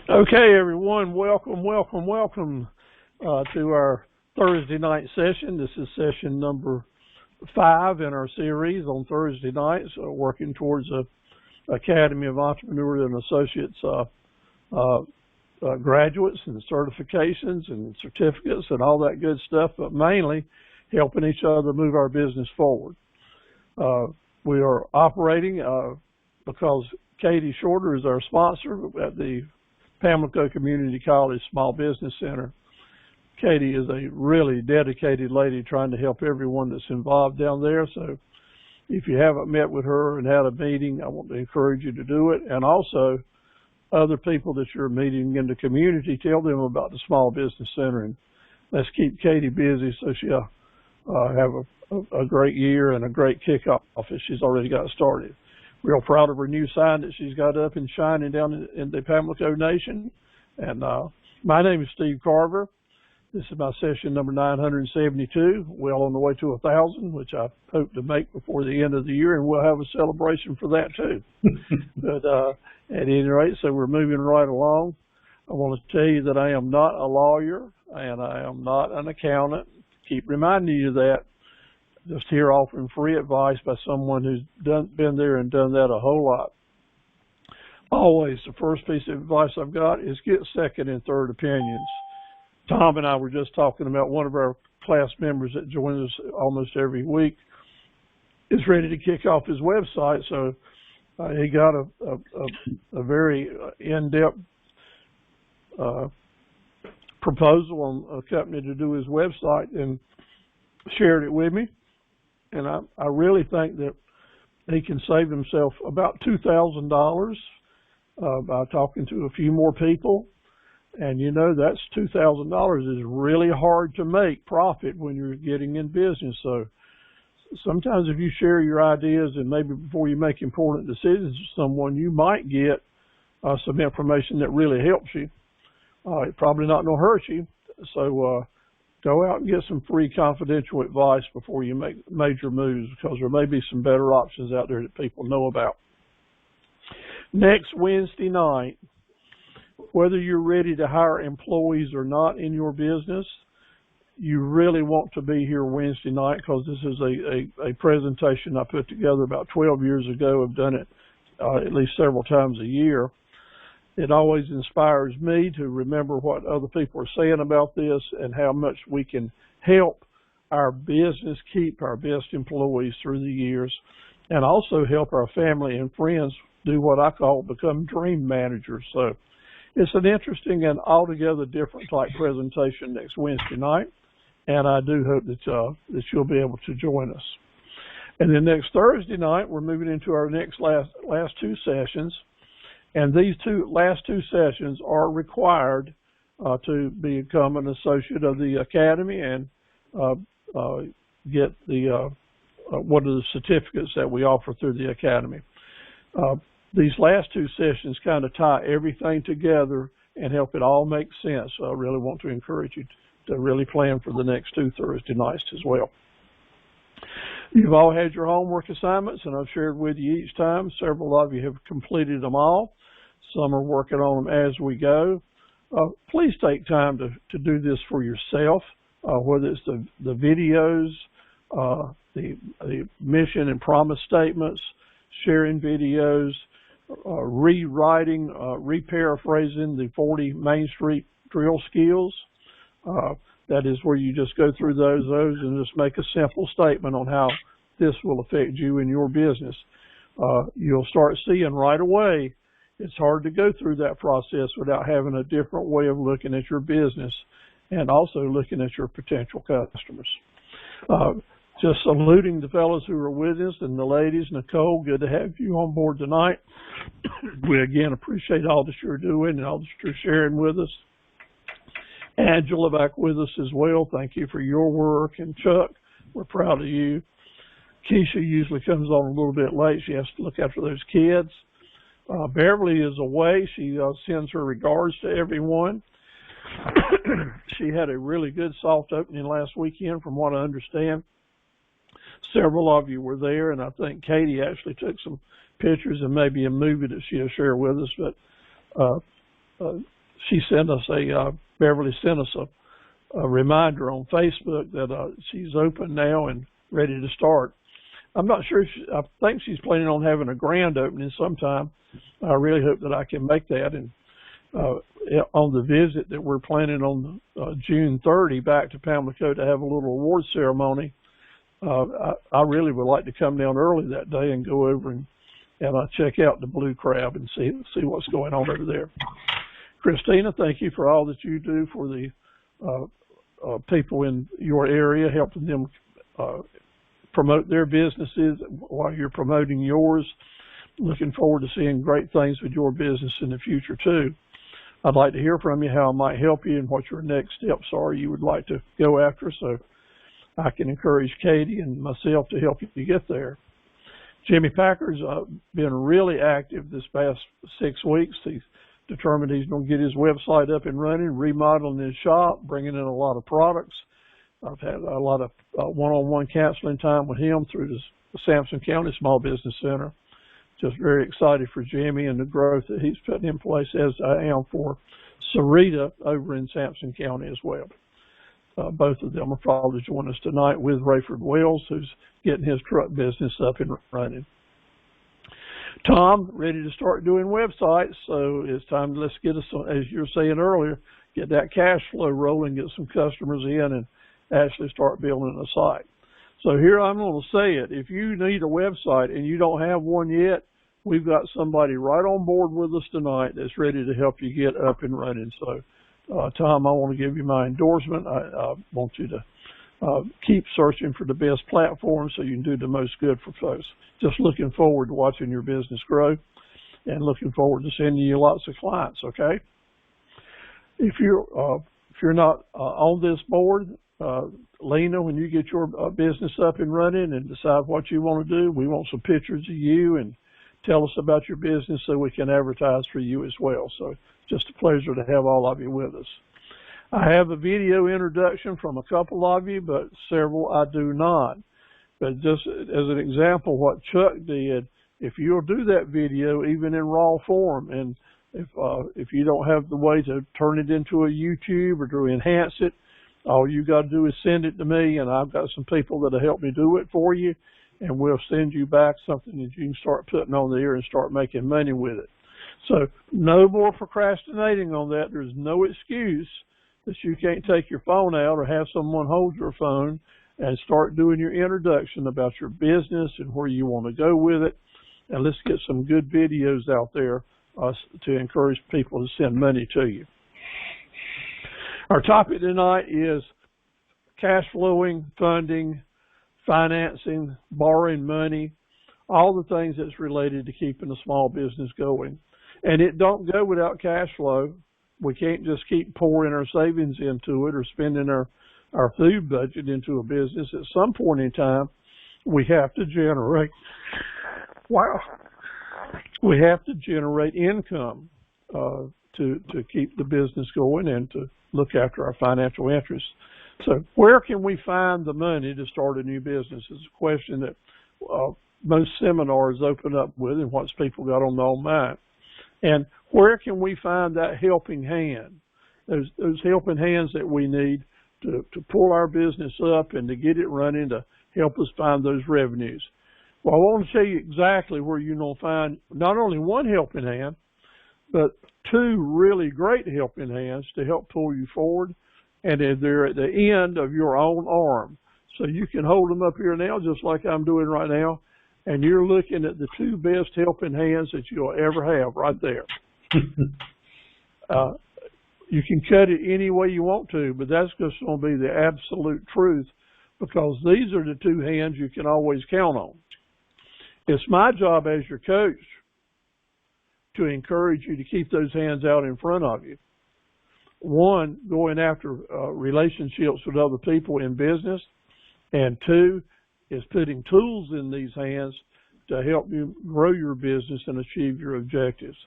Okay, everyone, welcome to our Thursday night session. This is session number 5 in our series on Thursday nights, working towards a Academy of Entrepreneurs and Associates graduates and certifications and certificates and all that good stuff, but mainly helping each other move our business forward. We are operating because Katie Shorter is our sponsor at the Pamlico Community College Small Business Center. Katie is a really dedicated lady trying to help everyone that's involved down there. So if you haven't met with her and had a meeting, I want to encourage you to do it. And also, other people that you're meeting in the community, tell them about the Small Business Center, and let's keep Katie busy so she'll have a great year and a great kickoff as she's already got started. Real proud of her new sign that she's got up and shining down in the Pamlico Nation. And my name is Steve Carver. This is my session number 972, well on the way to 1,000, which I hope to make before the end of the year, and we'll have a celebration for that too. But at any rate, so we're moving right along. I want to tell you that I am not a lawyer and I am not an accountant. Keep reminding you of that. Just here offering free advice by someone who's been there and done that a whole lot. Always, the first piece of advice I've got is get second and third opinions. Tom and I were just talking about one of our class members that joins us almost every week is ready to kick off his website. So he got a very in-depth proposal on a company to do his website and shared it with me. And I really think that he can save himself about $2,000 by talking to a few more people. And you know, that's $2,000 is really hard to make profit when you're getting in business. So sometimes if you share your ideas and maybe before you make important decisions with someone, you might get some information that really helps you. It's probably not going to hurt you. So go out and get some free confidential advice before you make major moves, because there may be some better options out there that people know about. Next Wednesday night, whether you're ready to hire employees or not in your business, you really want to be here Wednesday night, because this is a presentation I put together about 12 years ago. I've done it at least several times a year. It always inspires me to remember what other people are saying about this and how much we can help our business keep our best employees through the years, and also help our family and friends do what I call become dream managers. So it's an interesting and altogether different type presentation next Wednesday night, and I do hope that you'll be able to join us. And then next Thursday night, we're moving into our last two sessions. And these last two sessions are required to become an associate of the Academy and get the one of the certificates that we offer through the Academy. These last two sessions kind of tie everything together and help it all make sense. So I really want to encourage you to really plan for the next two Thursday nights as well. You've all had your homework assignments, and I've shared with you each time. Several of you have completed them all. Some are working on them as we go. Please take time to do this for yourself, whether it's the videos, the mission and promise statements, sharing videos, rewriting, reparaphrasing the 40 Main Street drill skills. That is where you just go through those and just make a simple statement on how this will affect you and your business. You'll start seeing right away it's hard to go through that process without having a different way of looking at your business and also looking at your potential customers. Just saluting the fellows who are with us and the ladies. Nicole, good to have you on board tonight. We again appreciate all that you're doing and all that you're sharing with us. Angela back with us as well. Thank you for your work. And Chuck, we're proud of you. Keisha usually comes on a little bit late. She has to look after those kids. Beverly is away. She sends her regards to everyone. She had a really good soft opening last weekend, from what I understand. Several of you were there, and I think Katie actually took some pictures and maybe a movie that she'll share with us. But she sent us Beverly sent us a reminder on Facebook that she's open now and ready to start. I'm not sure. I think she's planning on having a grand opening sometime. I really hope that I can make that. And on the visit that we're planning on June 30 back to Pamlico to have a little award ceremony, I really would like to come down early that day and go over and check out the Blue Crab and see what's going on over there. Christina, thank you for all that you do for the people in your area, helping them promote their businesses while you're promoting yours. Looking forward to seeing great things with your business in the future too. I'd like to hear from you how I might help you and what your next steps are you would like to go after, so I can encourage Katie and myself to help you get there. Jimmy Packer's been really active this past 6 weeks. He's determined he's going to get his website up and running, remodeling his shop, bringing in a lot of products. I've had a lot of one-on-one counseling time with him through the Sampson County Small Business Center. Just very excited for Jimmy and the growth that he's putting in place, as I am for Sarita over in Sampson County as well. Both of them will probably join us tonight with Rayford Wells, who's getting his truck business up and running. Tom, ready to start doing websites, so it's time to let's get us, as you were saying earlier, get that cash flow rolling, get some customers in, and actually start building a site. So here I'm going to say it. If you need a website and you don't have one yet, we've got somebody right on board with us tonight that's ready to help you get up and running. So, Tom, I want to give you my endorsement. I want you to keep searching for the best platform so you can do the most good for folks. Just looking forward to watching your business grow and looking forward to sending you lots of clients, okay? If you're not on this board, Lena, when you get your business up and running and decide what you want to do, we want some pictures of you and tell us about your business so we can advertise for you as well. So it's just a pleasure to have all of you with us. I have a video introduction from a couple of you, but several I do not. But just as an example, what Chuck did, if you'll do that video, even in raw form, and if you don't have the way to turn it into a YouTube or to enhance it, all you got to do is send it to me, and I've got some people that'll help me do it for you, and we'll send you back something that you can start putting on there and start making money with it. So no more procrastinating on that. There's no excuse that you can't take your phone out or have someone hold your phone and start doing your introduction about your business and where you want to go with it. And let's get some good videos out there to encourage people to send money to you. Our topic tonight is cash flowing, funding, financing, borrowing money, all the things that's related to keeping a small business going. And it don't go without cash flow. We can't just keep pouring our savings into it or spending our food budget into a business. At some point in time, we have to generate, we have to generate income to keep the business going and to look after our financial interests. So where can we find the money to start a new business is a question that most seminars open up with and what people got on their mind. And where can we find that helping hand, those helping hands that we need to pull our business up and to get it running to help us find those revenues? Well, I want to show you exactly where you're going to find not only one helping hand, but two really great helping hands to help pull you forward, and they're at the end of your own arm. So you can hold them up here now just like I'm doing right now, and you're looking at the two best helping hands that you'll ever have right there. You can cut it any way you want to, but that's just going to be the absolute truth because these are the two hands you can always count on. It's my job as your coach to encourage you to keep those hands out in front of you. One, going after relationships with other people in business, and two, is putting tools in these hands to help you grow your business and achieve your objectives.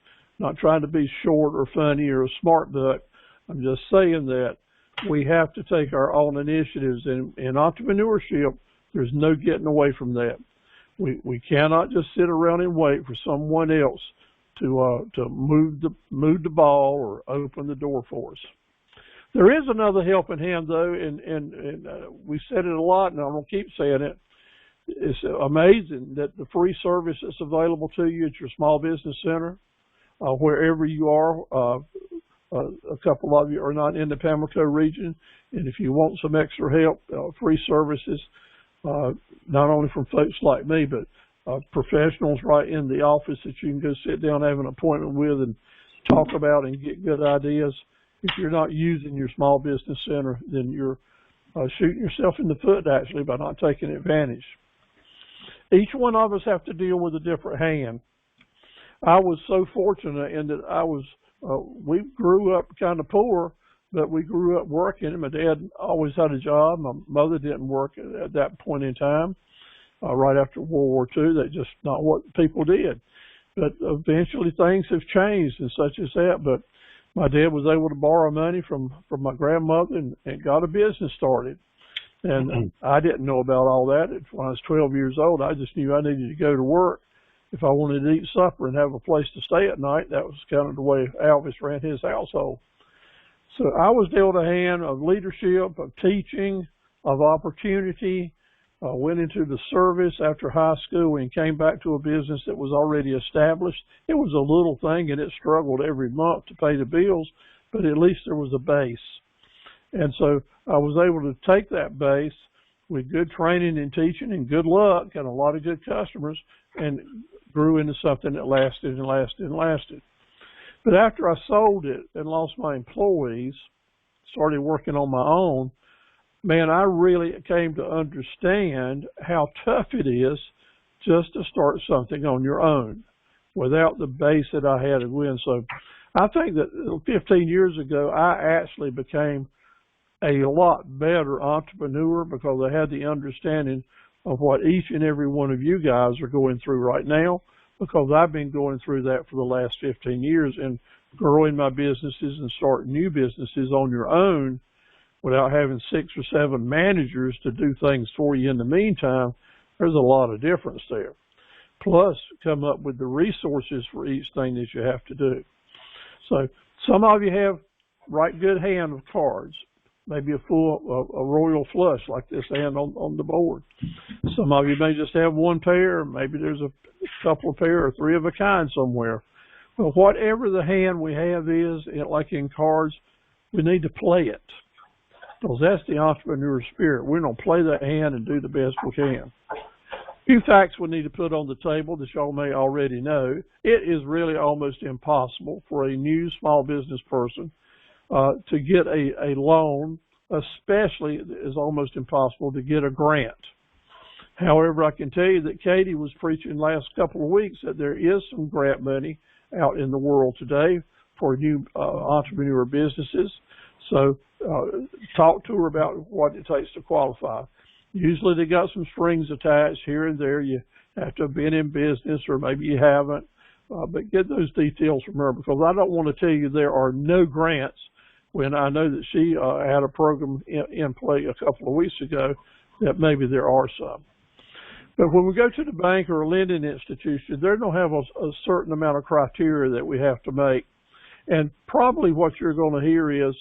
Not trying to be short or funny or a smart buck. I'm just saying that we have to take our own initiatives. In entrepreneurship, there's no getting away from that. We cannot just sit around and wait for someone else to move the ball or open the door for us. There is another helping hand though, and we said it a lot, and I'm gonna keep saying it. It's amazing that the free service that's available to you at your small business center, wherever you are. A couple of you are not in the Pamlico region, and if you want some extra help, free services, not only from folks like me, but professionals right in the office that you can go sit down, have an appointment with, and talk about and get good ideas. If you're not using your small business center, then you're shooting yourself in the foot, actually, by not taking advantage. Each one of us have to deal with a different hand. I was so fortunate in that we grew up kind of poor, but we grew up working. My dad always had a job. My mother didn't work at that point in time, right after World War II. That's just not what people did. But eventually things have changed and such as that. But my dad was able to borrow money from my grandmother and got a business started. And I didn't know about all that. When I was 12 years old, I just knew I needed to go to work. If I wanted to eat supper and have a place to stay at night, that was kind of the way Elvis ran his household. So I was dealt a hand of leadership, of teaching, of opportunity, went into the service after high school and came back to a business that was already established. It was a little thing and it struggled every month to pay the bills, but at least there was a base. And so I was able to take that base with good training and teaching and good luck and a lot of good customers and grew into something that lasted and lasted and lasted. But after I sold it and lost my employees, started working on my own, man, I really came to understand how tough it is just to start something on your own without the base that I had to win. So I think that 15 years ago, I actually became a lot better entrepreneur because I had the understanding of what each and every one of you guys are going through right now, because I've been going through that for the last 15 years and growing my businesses and starting new businesses on your own without having 6 or 7 managers to do things for you in the meantime. There's a lot of difference there. Plus, come up with the resources for each thing that you have to do. So some of you have right good hand of cards. Maybe a royal flush like this hand on the board. Some of you may just have one pair. Maybe there's a couple of pair or 3 of a kind somewhere. But whatever the hand we have is, like in cards, we need to play it. Because that's the entrepreneur spirit. We're going to play that hand and do the best we can. A few facts we need to put on the table that y'all may already know. It is really almost impossible for a new small business person to get a loan, especially it's almost impossible to get a grant. However, I can tell you that Katie was preaching last couple of weeks that there is some grant money out in the world today for new entrepreneur businesses. So talk to her about what it takes to qualify. Usually they got some strings attached here and there. You have to have been in business or maybe you haven't. But get those details from her, because I don't want to tell you there are no grants when I know that she had a program in play a couple of weeks ago that maybe there are some. But when we go to the bank or a lending institution, they're going to have a certain amount of criteria that we have to make. And probably what you're going to hear is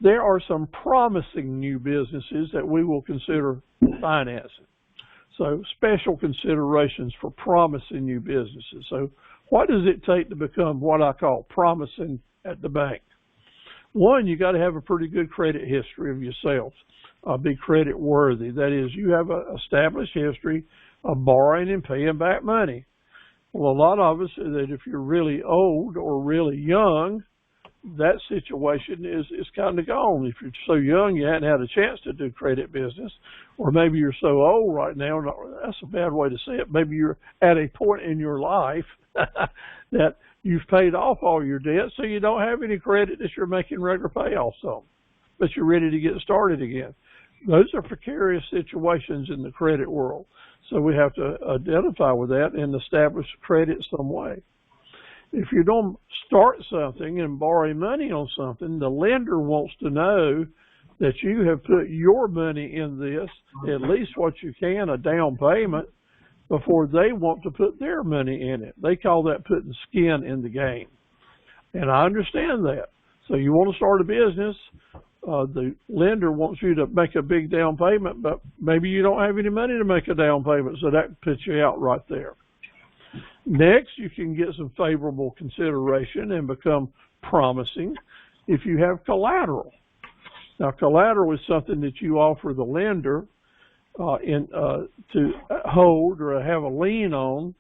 there are some promising new businesses that we will consider financing. So special considerations for promising new businesses. So what does it take to become what I call promising at the bank? One, you got to have a pretty good credit history of yourself. Be credit worthy. That is, you have an established history of borrowing and paying back money. Well, a lot of us, that if you're really old or really young, that situation is kind of gone. If you're so young, you hadn't had a chance to do credit business, or maybe you're so old right now, that's a bad way to say it. Maybe you're at a point in your life that you've paid off all your debt, so you don't have any credit that you're making regular payoffs on, but you're ready to get started again. Those are precarious situations in the credit world. So we have to identify with that and establish credit some way. If you don't start something and borrow money on something, the lender wants to know that you have put your money in this, at least what you can, a down payment, before they want to put their money in it. They call that putting skin in the game. And I understand that. So you want to start a business, the lender wants you to make a big down payment, but maybe you don't have any money to make a down payment, so that puts you out right there. Next, you can get some favorable consideration and become promising if you have collateral. Now, collateral is something that you offer the lender to hold or have a lien on,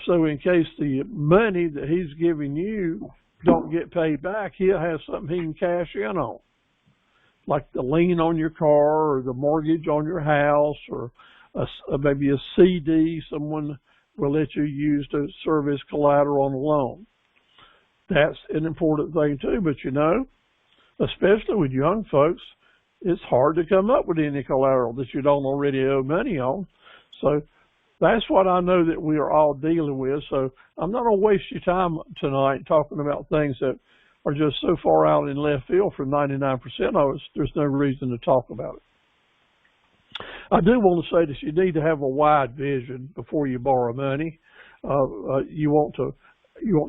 so in case the money that he's giving you don't get paid back, he'll have something he can cash in on, like the lien on your car or the mortgage on your house, or maybe a CD someone will let you use to serve as collateral on a loan. That's an important thing too, but you know, especially with young folks, it's hard to come up with any collateral that you don't already owe money on. So that's what I know that we are all dealing with. So I'm not going to waste your time tonight talking about things that are just so far out in left field for 99% of us, there's no reason to talk about it. I do want to say that you need to have a wide vision before you borrow money. You want to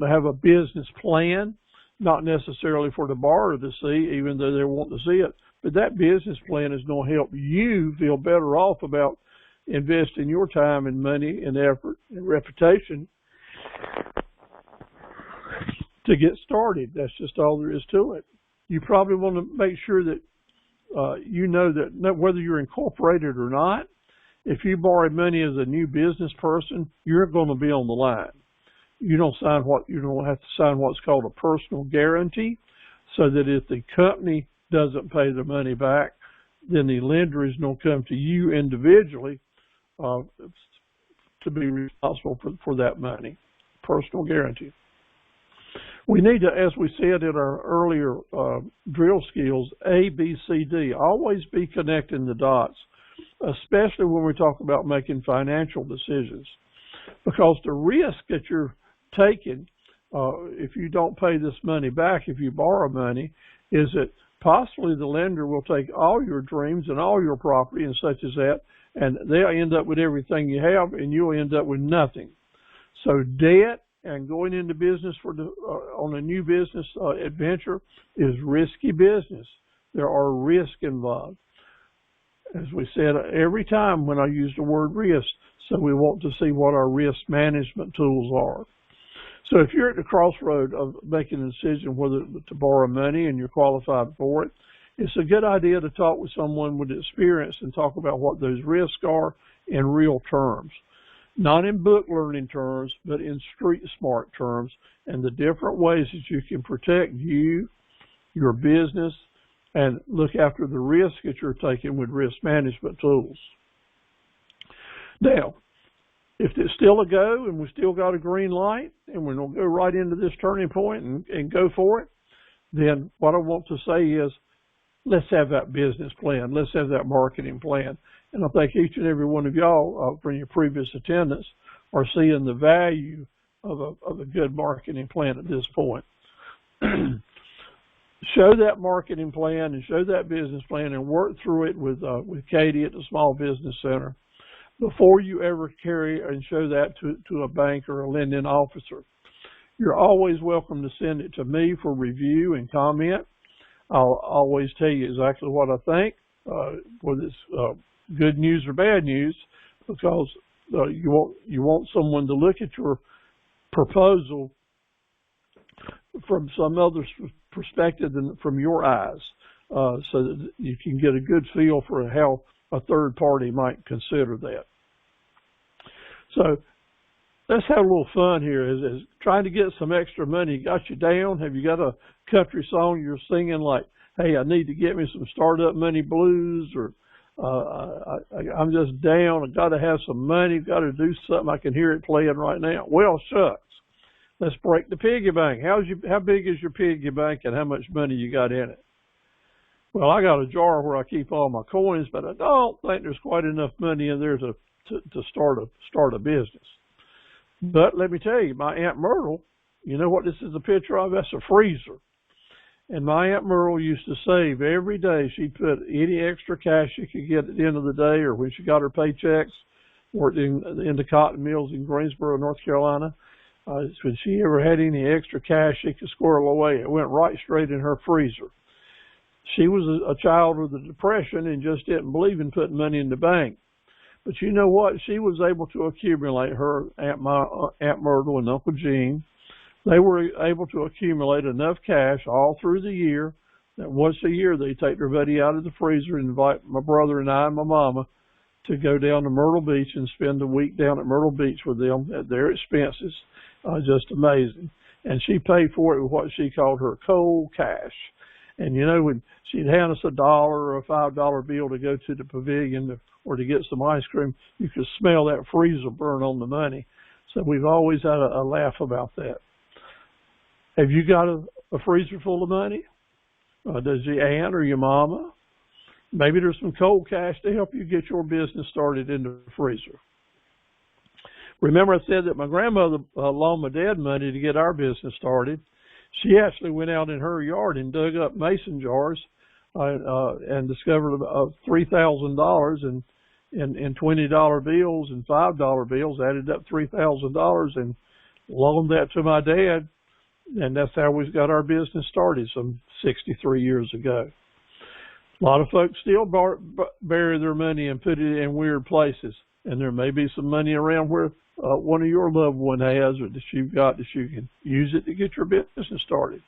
have a business plan, not necessarily for the borrower to see, even though they want to see it. But that business plan is going to help you feel better off about investing your time and money and effort and reputation to get started. That's just all there is to it. You probably want to make sure that you know that whether you're incorporated or not, if you borrow money as a new business person, you're going to be on the line. You don't have to sign what's called a personal guarantee, so that if the company doesn't pay the money back, then the lender is going to come to you individually to be responsible for that money. Personal guarantee. We need to, as we said in our earlier drill skills, A, B, C, D, always be connecting the dots, especially when we talk about making financial decisions. Because the risk that you're taking, if you don't pay this money back, if you borrow money, is that possibly the lender will take all your dreams and all your property and such as that, and they'll end up with everything you have, and you'll end up with nothing. So debt and going into business on a new business adventure is risky business. There are risks involved. As we said every time when I use the word risk, so we want to see what our risk management tools are. So if you're at the crossroad of making a decision whether to borrow money and you're qualified for it, it's a good idea to talk with someone with experience and talk about what those risks are in real terms. Not in book learning terms, but in street smart terms, and the different ways that you can protect you, your business, and look after the risk that you're taking with risk management tools. Now, if it's still a go and we still got a green light and we're going to go right into this turning point and go for it, then what I want to say is, let's have that business plan. Let's have that marketing plan. And I think each and every one of y'all, from your previous attendance, are seeing the value of a good marketing plan at this point. Show that marketing plan and show that business plan and work through it with Katie at the Small Business Center before you ever carry and show that to a bank or a lending officer. You're always welcome to send it to me for review and comment. I'll always tell you exactly what I think, whether it's good news or bad news, because you want someone to look at your proposal from some other perspective than from your eyes, so that you can get a good feel for how a third party might consider that. So let's have a little fun here. Is trying to get some extra money got you down? Have you got a country song you're singing like, hey, I need to get me some startup money blues, or I'm just down, I got to have some money, got to do something, I can hear it playing right now? Well, shucks. Let's break the piggy bank. How big is your piggy bank and how much money you got in it? Well, I got a jar where I keep all my coins, but I don't think there's quite enough money in there to start a business. But let me tell you, my Aunt Myrtle, you know what this is a picture of? That's a freezer. And my Aunt Myrtle used to save every day. She'd put any extra cash she could get at the end of the day, or when she got her paychecks, worked in the cotton mills in Greensboro, North Carolina. When she ever had any extra cash she could squirrel away, it went right straight in her freezer. She was a child of the Depression and just didn't believe in putting money in the bank. But you know what? She was able to accumulate. Her Aunt Myrtle and Uncle Gene, they were able to accumulate enough cash all through the year that once a year they take their buddy out of the freezer and invite my brother and I and my mama to go down to Myrtle Beach and spend the week down at Myrtle Beach with them at their expenses. Just amazing. And she paid for it with what she called her cold cash. And you know, when she'd hand us $1 or a $5 bill to go to the pavilion or to get some ice cream, you could smell that freezer burn on the money. So we've always had a laugh about that. Have you got a freezer full of money? Does your aunt or your mama? Maybe there's some cold cash to help you get your business started in the freezer. Remember I said that my grandmother loaned my dad money to get our business started. She actually went out in her yard and dug up mason jars and discovered $3,000 in $20 bills and $5 bills, added up $3,000 and loaned that to my dad. And that's how we got our business started some 63 years ago. A lot of folks still bury their money and put it in weird places. And there may be some money around where one of your loved one has or that you've got that you can use it to get your business started.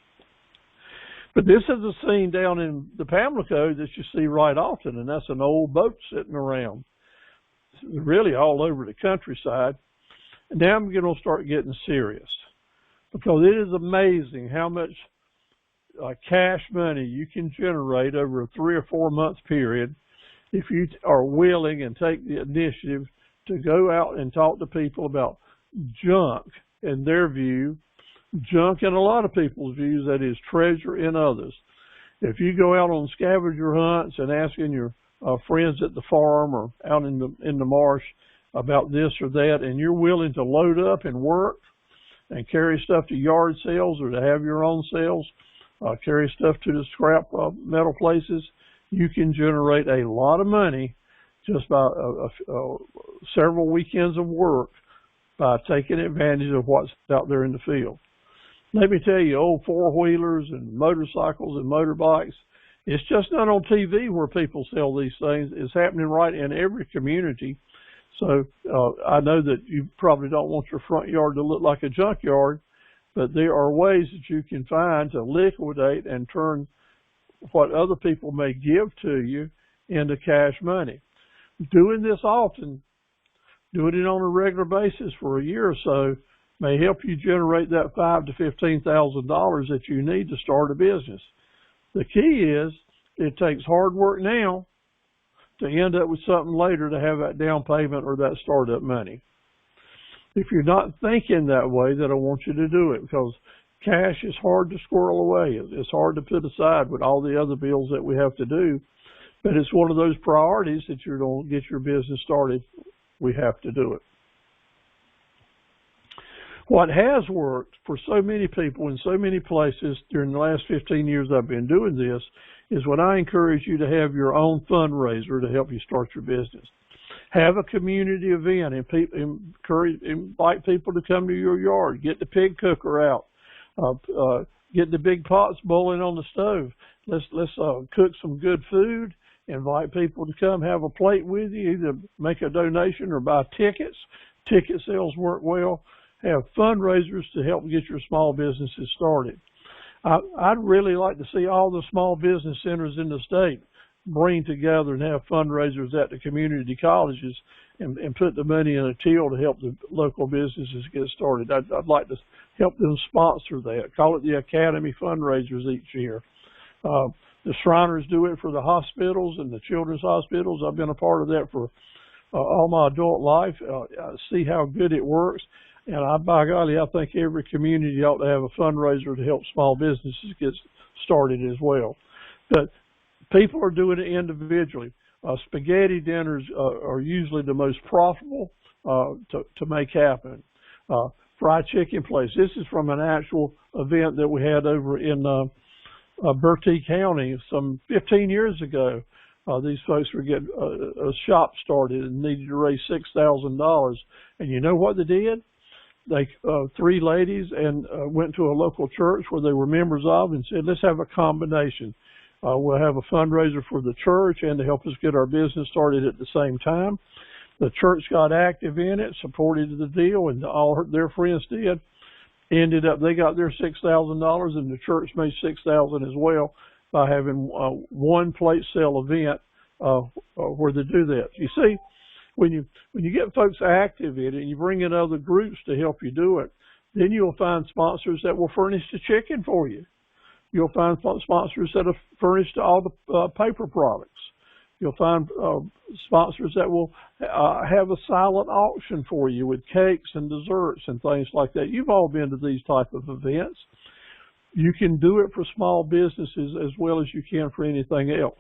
But this is a scene down in the Pamlico that you see right often, and that's an old boat sitting around. It's really all over the countryside. And now I'm going to start getting serious, because it is amazing how much cash money you can generate over a 3 or 4 month period if you are willing and take the initiative to go out and talk to people about junk in their view, junk in a lot of people's views, that is treasure in others. If you go out on scavenger hunts and asking your friends at the farm or out in the marsh about this or that, and you're willing to load up and work and carry stuff to yard sales or to have your own sales, carry stuff to the scrap metal places, you can generate a lot of money just by several weekends of work by taking advantage of what's out there in the field. Let me tell you, old four-wheelers and motorcycles and motorbikes, it's just not on TV where people sell these things. It's happening right in every community. So I know that you probably don't want your front yard to look like a junkyard, but there are ways that you can find to liquidate and turn what other people may give to you into cash money. Doing this often, doing it on a regular basis for a year or so, may help you generate that $5,000 to $15,000 that you need to start a business. The key is it takes hard work now to end up with something later to have that down payment or that startup money. If you're not thinking that way, then I want you to do it, because cash is hard to squirrel away. It's hard to put aside with all the other bills that we have to do. But it's one of those priorities that you're going to get your business started. We have to do it. What has worked for so many people in so many places during the last 15 years I've been doing this is when I encourage you to have your own fundraiser to help you start your business. Have a community event and invite people to come to your yard. Get the pig cooker out. Get the big pots boiling on the stove. Let's cook some good food. Invite people to come have a plate with you. Either make a donation or buy tickets. Ticket sales work well. Have fundraisers to help get your small businesses started. I'd really like to see all the small business centers in the state bring together and have fundraisers at the community colleges and put the money in a till to help the local businesses get started. I'd like to help them sponsor that. Call it the Academy fundraisers each year. The Shriners do it for the hospitals and the children's hospitals. I've been a part of that for all my adult life. I see how good it works. And by golly, I think every community ought to have a fundraiser to help small businesses get started as well. But people are doing it individually. Spaghetti dinners are usually the most profitable to make happen. Fried chicken place. This is from an actual event that we had over in Bertie County some 15 years ago. These folks were getting a shop started and needed to raise $6,000. And you know what they did? They, three ladies, and went to a local church where they were members of and said, let's have a combination. We'll have a fundraiser for the church and to help us get our business started at the same time. The church got active in it, supported the deal, and all their friends did. Ended up, they got their $6,000, and the church made $6,000 as well by having one plate sale event where they do that. You see, when you get folks active in it and you bring in other groups to help you do it, then you'll find sponsors that will furnish the chicken for you. You'll find sponsors that have furnished all the paper products. You'll find sponsors that will have a silent auction for you with cakes and desserts and things like that. You've all been to these type of events. You can do it for small businesses as well as you can for anything else.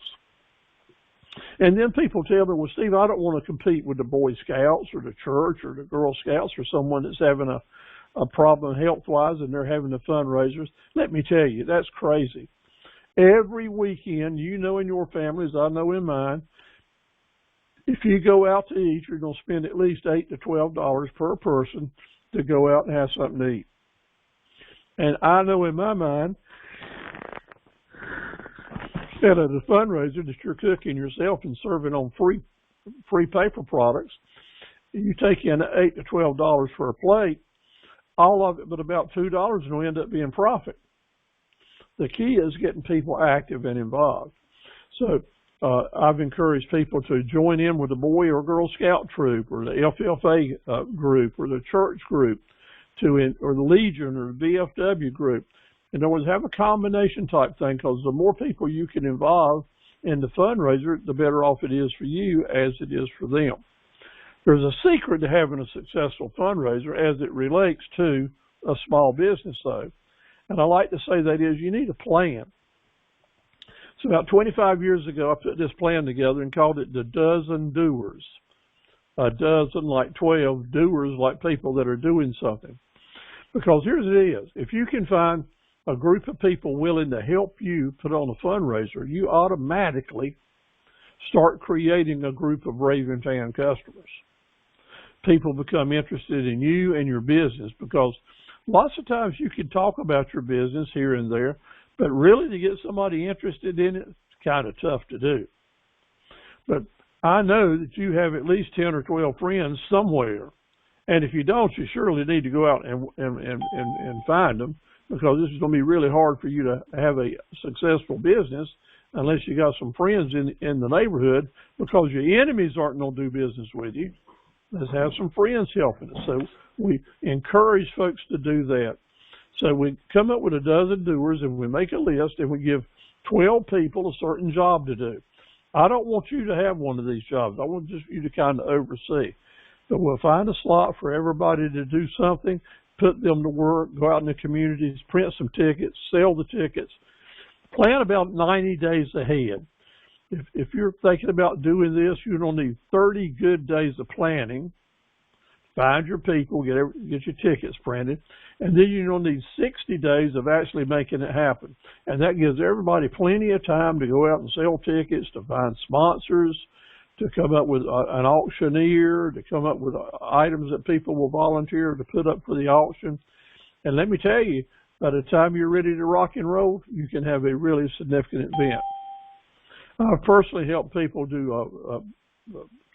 And then people tell me, well, Steve, I don't want to compete with the Boy Scouts or the church or the Girl Scouts or someone that's having a problem health-wise and they're having the fundraisers. Let me tell you, that's crazy. Every weekend, you know in your families, I know in if you go out to eat, you're going to spend at least $8 to $12 per person to go out and have something to eat. And I know in my mind that at a fundraiser that you're cooking yourself and serving on free paper products, you take in $8 to $12 for a plate, all of it but about $2 will end up being profit. The key is getting people active and involved. So I've encouraged people to join in with the Boy or Girl Scout troop or the FFA group or the church group or the Legion or the VFW group. In other words, have a combination type thing, because the more people you can involve in the fundraiser, the better off it is for you as it is for them. There's a secret to having a successful fundraiser as it relates to a small business, though. And I like to say that is you need a plan. So about 25 years ago, I put this plan together and called it the dozen doers. A dozen like 12, doers like people that are doing something. Because here's it is. If you can find a group of people willing to help you put on a fundraiser, you automatically start creating a group of raving fan customers. People become interested in you and your business, because lots of times you can talk about your business here and there, but really to get somebody interested in it, it's kind of tough to do. But I know that you have at least 10 or 12 friends somewhere. And if you don't, you surely need to go out and find them, because this is going to be really hard for you to have a successful business unless you got some friends in the neighborhood, because your enemies aren't going to do business with you. Let's have some friends helping us. So we encourage folks to do that. So we come up with a dozen doers and we make a list and we give 12 people a certain job to do. I don't want you to have one of these jobs. I want just you to kind of oversee. But we'll find a slot for everybody to do something, put them to work, go out in the communities, print some tickets, sell the tickets. Plan about 90 days ahead. If you're thinking about doing this, you're going to need 30 good days of planning. Find your people, get your tickets printed, and then you're going to need 60 days of actually making it happen. And that gives everybody plenty of time to go out and sell tickets, to find sponsors, to come up with an auctioneer, to come up with items that people will volunteer to put up for the auction. And let me tell you, by the time you're ready to rock and roll, you can have a really significant event. I've personally helped people do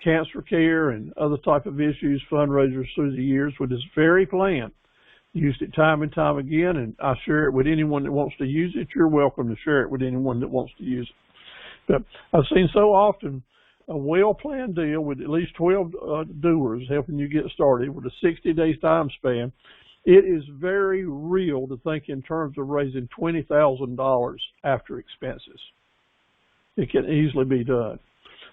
cancer care and other type of issues, fundraisers through the years with this very plan. Used it time and time again, and I share it with anyone that wants to use it. You're welcome to share it with anyone that wants to use it. But I've seen so often a well-planned deal with at least 12 doers helping you get started with a 60-day time span. It is very real to think in terms of raising $20,000 after expenses. It can easily be done.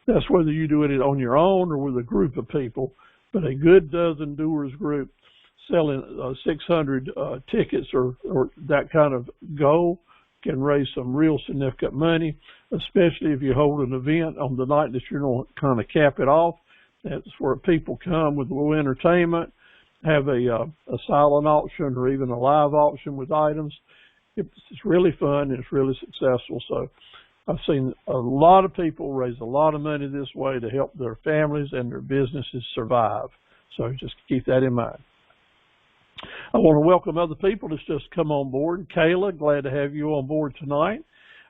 That's whether you do it on your own or with a group of people, but a good dozen doers group selling 600 tickets or that kind of goal can raise some real significant money, especially if you hold an event on the night that you're going to kind of cap it off. That's where people come with a little entertainment, have a silent auction or even a live auction with items. It's really fun and it's really successful. So I've seen a lot of people raise a lot of money this way to help their families and their businesses survive. So just keep that in mind. I want to welcome other people that's just come on board. Kayla, glad to have you on board tonight.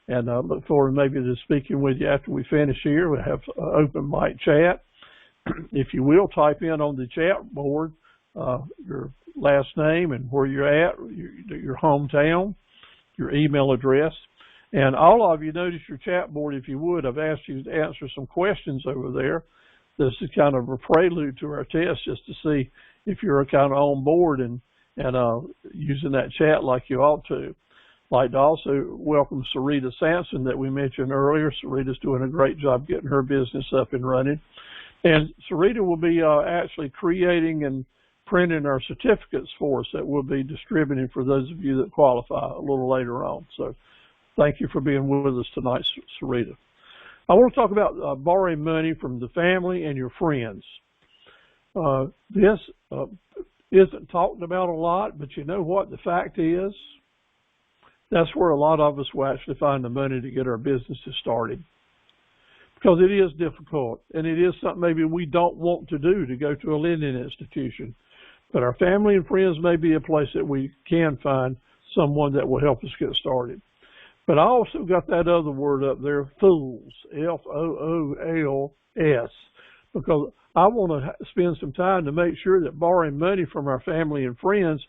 And I look forward maybe to speaking with you after we finish here. We have an open mic chat. If you will, type in on the chat board your last name and where you're at, your hometown, your email address. And all of you, notice your chat board, if you would. I've asked you to answer some questions over there. This is kind of a prelude to our test just to see if you're kind of on board and using that chat like you ought to. I'd like to also welcome Sarita Sampson that we mentioned earlier. Sarita's doing a great job getting her business up and running. And Sarita will be actually creating and printing our certificates for us that we'll be distributing for those of you that qualify a little later on. So thank you for being with us tonight, Sarita. I want to talk about borrowing money from the family and your friends. This isn't talked about a lot, but you know what? The fact is, that's where a lot of us will actually find the money to get our businesses started. Because it is difficult, and it is something maybe we don't want to do, to go to a lending institution. But our family and friends may be a place that we can find someone that will help us get started. But I also got that other word up there, fools, F-O-O-L-S, because I want to spend some time to make sure that borrowing money from our family and friends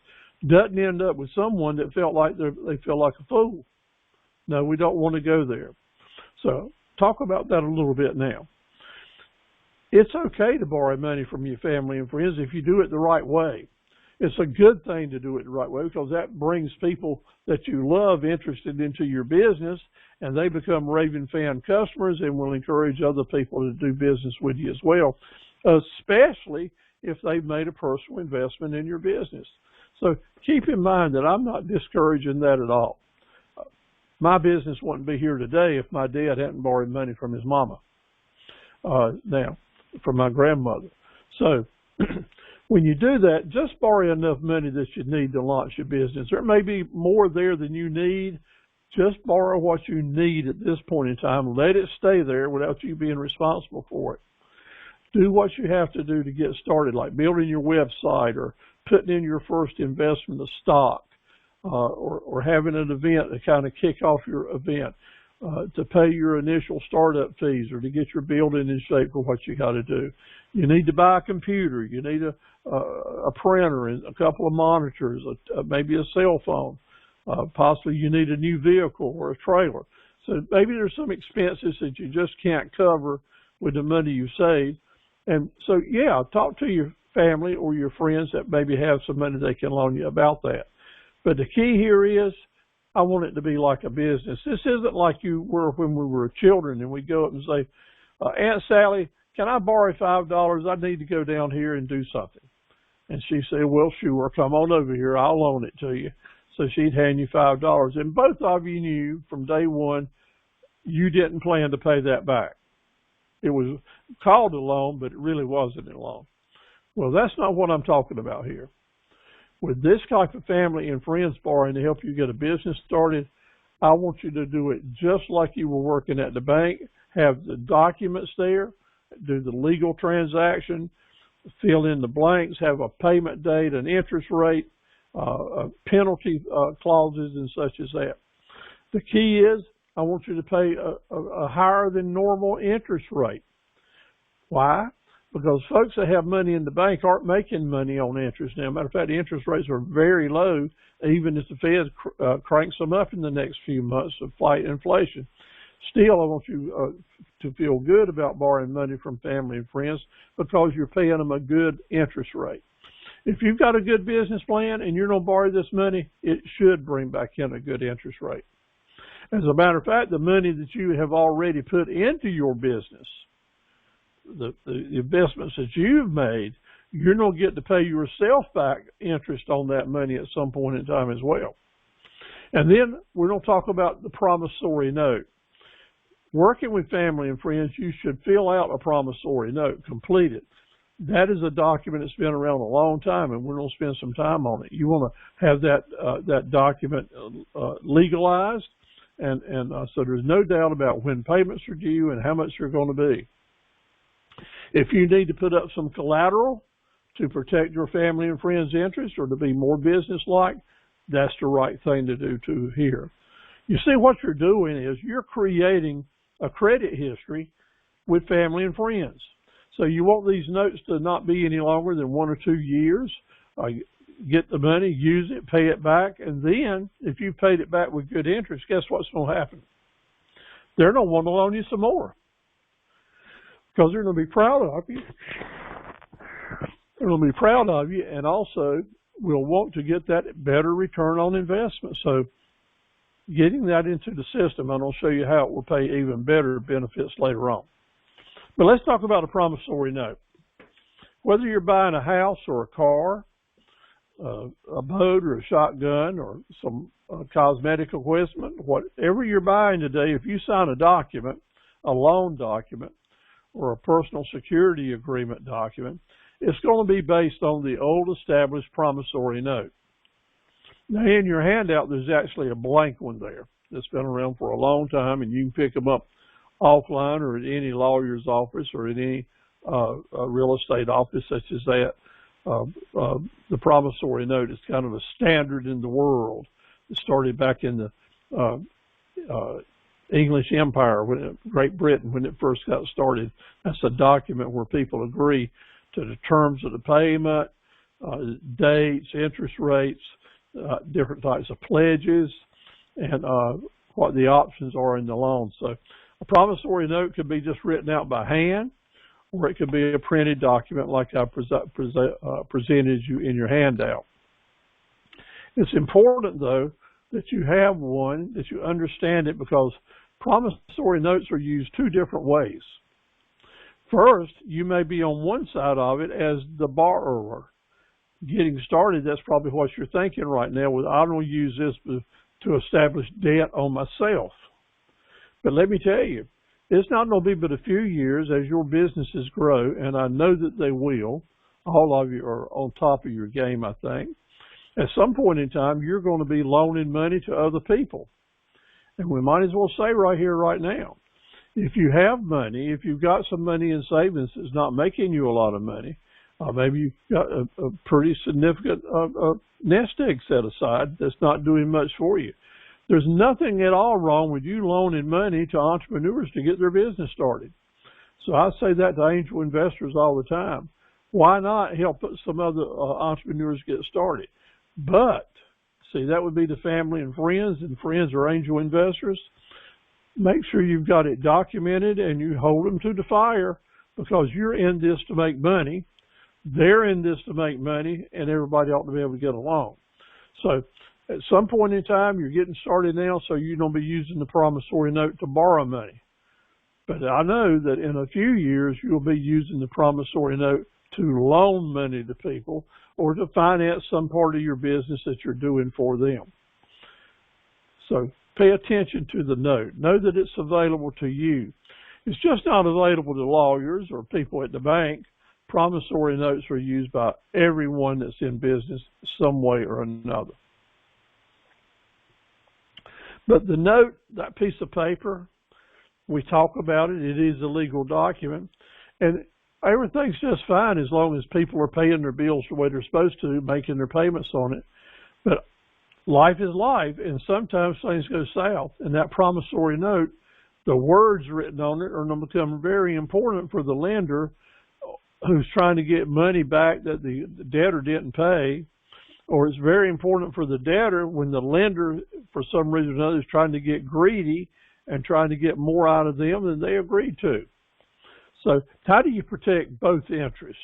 doesn't end up with someone that felt like they feel like a fool. No, we don't want to go there. So talk about that a little bit now. It's okay to borrow money from your family and friends if you do it the right way. It's a good thing to do it the right way because that brings people that you love interested into your business, and they become raving fan customers and will encourage other people to do business with you as well, especially if they've made a personal investment in your business. So keep in mind that I'm not discouraging that at all. My business wouldn't be here today if my dad hadn't borrowed money from his mama, from my grandmother. So when you do that, just borrow enough money that you need to launch your business. There may be more there than you need. Just borrow what you need at this point in time. Let it stay there without you being responsible for it. Do what you have to do to get started, like building your website or putting in your first investment of stock, or having an event to kind of kick off your event, to pay your initial startup fees or to get your building in shape for what you got to do. You need to buy a computer. You need a printer and a couple of monitors, maybe a cell phone. Possibly you need a new vehicle or a trailer. So maybe there's some expenses that you just can't cover with the money you saved. And so, yeah, talk to your family or your friends that maybe have some money they can loan you about that. But the key here is, I want it to be like a business. This isn't like you were when we were children and we go up and say, Aunt Sally, can I borrow $5? I need to go down here and do something. And she'd say, well, sure, come on over here. I'll loan it to you. So she'd hand you $5. And both of you knew from day one you didn't plan to pay that back. It was called a loan, but it really wasn't a loan. Well, that's not what I'm talking about here. With this type of family and friends borrowing to help you get a business started, I want you to do it just like you were working at the bank. Have the documents there, do the legal transaction, fill in the blanks, have a payment date, an interest rate, penalty clauses and such as that. The key is, I want you to pay a higher than normal interest rate. Why? Because folks that have money in the bank aren't making money on interest now. Matter of fact, the interest rates are very low, even if the Fed cranks them up in the next few months to fight inflation. Still, I want you to feel good about borrowing money from family and friends because you're paying them a good interest rate. If you've got a good business plan and you're going to borrow this money, it should bring back in a good interest rate. As a matter of fact, the money that you have already put into your business, the investments that you've made, you're going to get to pay yourself back interest on that money at some point in time as well. And then we're going to talk about the promissory note. Working with family and friends, you should fill out a promissory note, complete it. That is a document that's been around a long time, and we're going to spend some time on it. You want to have that document legalized So there's no doubt about when payments are due and how much they're going to be. If you need to put up some collateral to protect your family and friends' interests or to be more business-like, that's the right thing to do too here. You see, what you're doing is you're creating a credit history with family and friends. So you want these notes to not be any longer than 1 or 2 years. Get the money, use it, pay it back, and then if you paid it back with good interest, guess what's going to happen? They're going to want to loan you some more because they're going to be proud of you. They're going to be proud of you, and also will want to get that better return on investment. So getting that into the system, and I'll show you how it will pay even better benefits later on. But let's talk about a promissory note. Whether you're buying a house or a car, a boat or a shotgun or some cosmetic equipment, whatever you're buying today, if you sign a document, a loan document, or a personal security agreement document, it's going to be based on the old established promissory note. Now, in your handout, there's actually a blank one there that's been around for a long time, and you can pick them up offline or at any lawyer's office or at any real estate office such as that. The promissory note is kind of a standard in the world. It started back in the English Empire, Great Britain, when it first got started. That's a document where people agree to the terms of the payment, dates, interest rates, different types of pledges, and what the options are in the loan. So a promissory note could be just written out by hand, or it could be a printed document like I presented you in your handout. It's important, though, that you have one, that you understand it, because promissory notes are used 2 different ways. First, you may be on one side of it as the borrower. Getting started, that's probably what you're thinking right now. Well, I don't use this to establish debt on myself. But let me tell you, it's not going to be but a few years as your businesses grow, and I know that they will. All of you are on top of your game, I think. At some point in time, you're going to be loaning money to other people. And we might as well say right here, right now, if you have money, if you've got some money in savings that's not making you a lot of money, maybe you've got a pretty significant nest egg set aside that's not doing much for you. There's nothing at all wrong with you loaning money to entrepreneurs to get their business started. So I say that to angel investors all the time. Why not help some other entrepreneurs get started? But, see, that would be the family and friends are angel investors. Make sure you've got it documented and you hold them to the fire, because you're in this to make money. They're in this to make money, and everybody ought to be able to get along. So at some point in time, you're getting started now, so you don't be using the promissory note to borrow money. But I know that in a few years, you'll be using the promissory note to loan money to people or to finance some part of your business that you're doing for them. So pay attention to the note. Know that it's available to you. It's just not available to lawyers or people at the bank. Promissory notes are used by everyone that's in business some way or another. But the note, that piece of paper, we talk about it. It is a legal document. And everything's just fine as long as people are paying their bills the way they're supposed to, making their payments on it. But life is life, and sometimes things go south. And that promissory note, the words written on it are going to become very important for the lender who's trying to get money back that the debtor didn't pay. Or it's very important for the debtor when the lender, for some reason or another, is trying to get greedy and trying to get more out of them than they agreed to. So how do you protect both interests?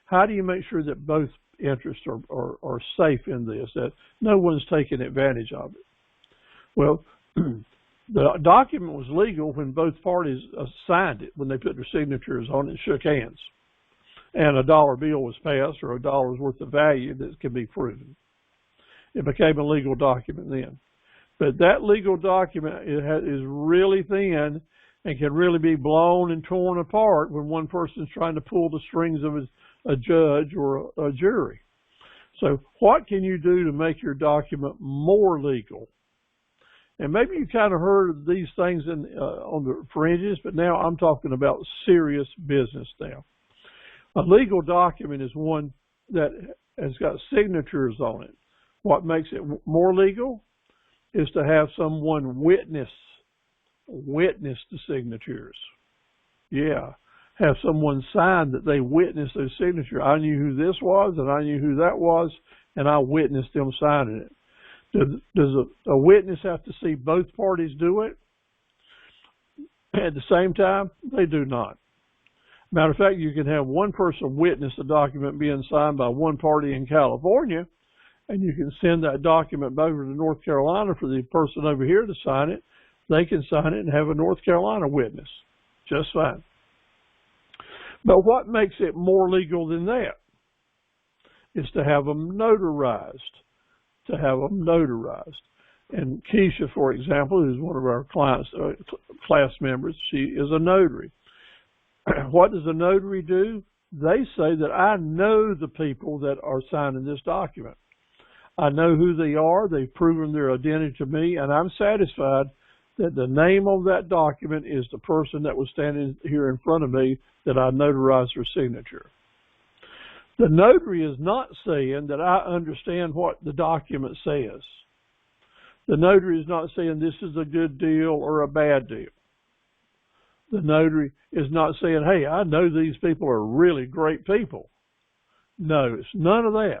How do you make sure that both interests are safe in this, that no one's taking advantage of it? Well, the document was legal when both parties signed it, when they put their signatures on it and shook hands, and a dollar bill was passed or $1 worth of value that can be proven. It became a legal document then. But that legal document is really thin and can really be blown and torn apart when one person's trying to pull the strings of a judge or a jury. So what can you do to make your document more legal? And maybe you kind of heard of these things on the fringes, but now I'm talking about serious business now. A legal document is one that has got signatures on it. What makes it more legal is to have someone witness the signatures. Yeah. Have someone sign that they witnessed those signatures. I knew who this was, and I knew who that was, and I witnessed them signing it. Does a witness have to see both parties do it at the same time? They do not. Matter of fact, you can have one person witness a document being signed by one party in California, and you can send that document over to North Carolina for the person over here to sign it. They can sign it and have a North Carolina witness. Just fine. But what makes it more legal than that is to have them notarized. And Keisha, for example, who's one of our clients, class members, she is a notary. What does a notary do? They say that I know the people that are signing this document. I know who they are. They've proven their identity to me, and I'm satisfied that the name on that document is the person that was standing here in front of me that I notarized their signature. The notary is not saying that I understand what the document says. The notary is not saying this is a good deal or a bad deal. The notary is not saying, hey, I know these people are really great people. No, it's none of that.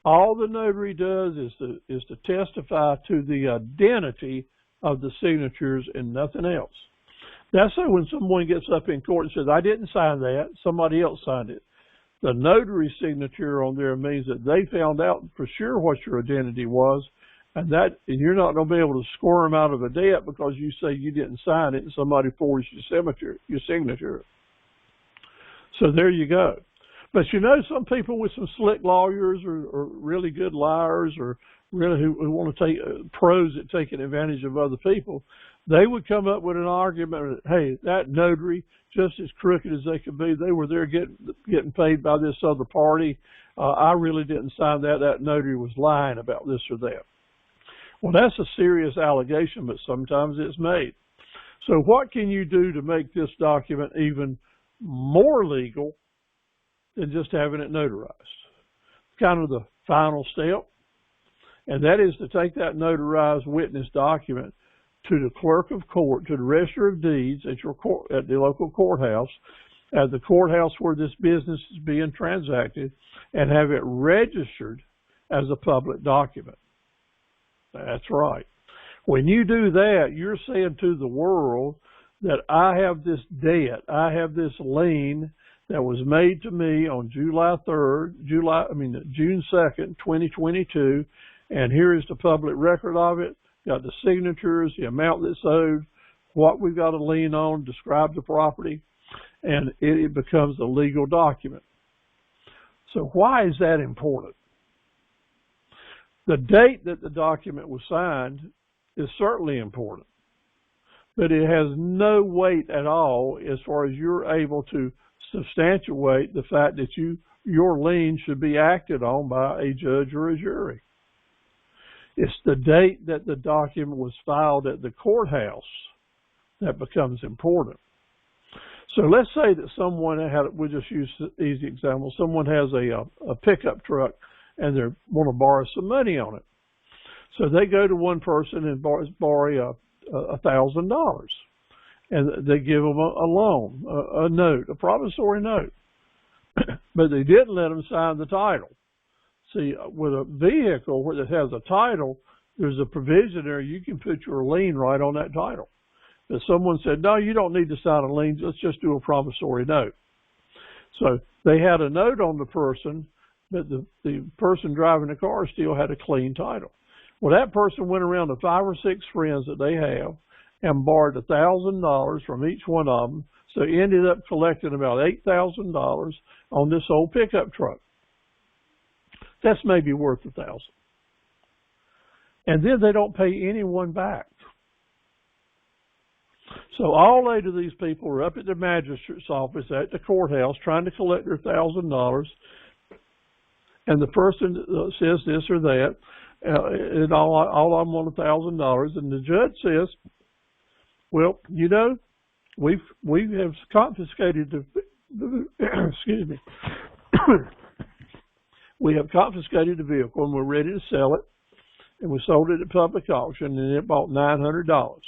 All the notary does is to testify to the identity of the signatures and nothing else. That's so when someone gets up in court and says, I didn't sign that, somebody else signed it. The notary signature on there means that they found out for sure what your identity was, and you're not going to be able to squirm out of a debt because you say you didn't sign it and somebody forged your signature. So there you go. But you know, some people with some slick lawyers or really good liars or really who want to take pros at taking advantage of other people, they would come up with an argument that, hey, that notary, just as crooked as they could be, they were there getting paid by this other party. I really didn't sign that. That notary was lying about this or that. Well, that's a serious allegation, but sometimes it's made. So what can you do to make this document even more legal than just having it notarized? Kind of the final step, and that is to take that notarized witness document to the clerk of court, to the register of deeds at the local courthouse, at the courthouse where this business is being transacted, and have it registered as a public document. That's right. When you do that, you're saying to the world that I have this debt, I have this lien that was made to me on June 2nd, 2022, and here is the public record of it. Got the signatures, the amount that's owed, what we've got to lien on, describe the property, and it becomes a legal document. So why is that important? The date that the document was signed is certainly important, but it has no weight at all as far as you're able to substantiate the fact that your lien should be acted on by a judge or a jury. It's the date that the document was filed at the courthouse that becomes important. So let's say that someone we'll just use an easy example, someone has a pickup truck and they want to borrow some money on it. So they go to one person and borrow $1,000. And they give them a loan, a note, a promissory note. But they didn't let them sign the title. See, with a vehicle that has a title, there's a provision there. You can put your lien right on that title. But someone said, no, you don't need to sign a lien. Let's just do a promissory note. So they had a note on the person, but the person driving the car still had a clean title. Well, that person went around to 5 or 6 friends that they have and borrowed $1,000 from each one of them. So he ended up collecting about $8,000 on this old pickup truck. That's maybe worth $1,000. And then they don't pay anyone back. So all 8 of these people are up at the magistrate's office at the courthouse trying to collect their $1,000. And the person says this or that. and all I'm on $1,000. And the judge says, well, you know, we have confiscated the excuse me. We have confiscated the vehicle and we're ready to sell it. And we sold it at public auction and it bought $900.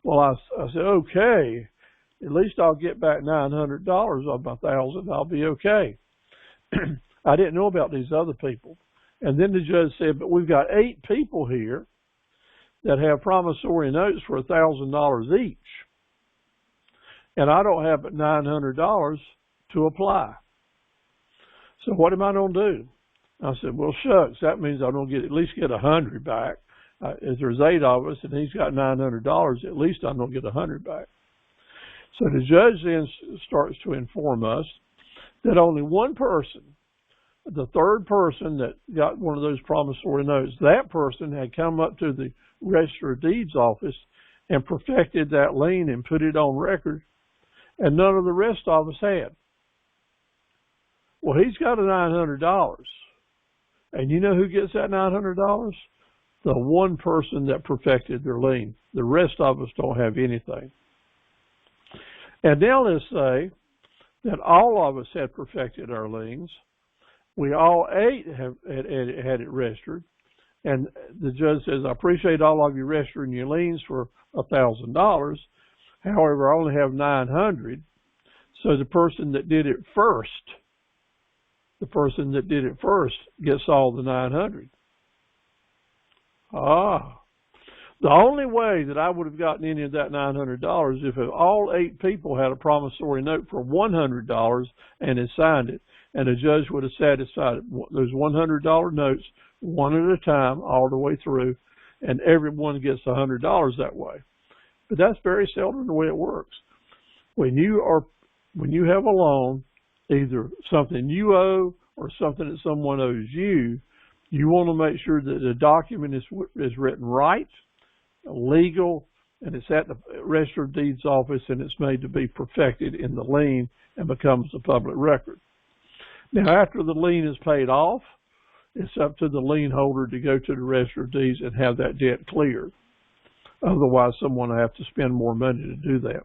Well, I said, okay, at least I'll get back $900 of my $1,000. I'll be okay. I didn't know about these other people. And then the judge said, but we've got 8 people here that have promissory notes for $1,000 each. And I don't have but $900 to apply. So what am I going to do? I said, well, shucks, that means I'm going to at least get $100 back. If there's 8 of us and he's got $900, at least I'm going to get $100 back. So the judge then starts to inform us that only one person, the third person that got one of those promissory notes, that person had come up to the Register of Deeds office and perfected that lien and put it on record, and none of the rest of us had. Well, he's got $900. And you know who gets that $900? The one person that perfected their lien. The rest of us don't have anything. And now let's say that all of us had perfected our liens. We all 8 had it registered. And the judge says, I appreciate all of you registering your liens for $1,000. However, I only have $900. So the person that did it first, gets all the $900. The only way that I would have gotten any of that $900 if all 8 people had a promissory note for $100 and had signed it, and the judge would have satisfied those $100 notes one at a time all the way through, and everyone gets $100 that way. But that's very seldom the way it works. When you have a loan, either something you owe or something that someone owes you, you want to make sure that the document is written right, legal, and it's at the Register of Deeds office and it's made to be perfected in the lien and becomes a public record. Now, after the lien is paid off, it's up to the lien holder to go to the Register of Deeds and have that debt cleared. Otherwise, someone will have to spend more money to do that.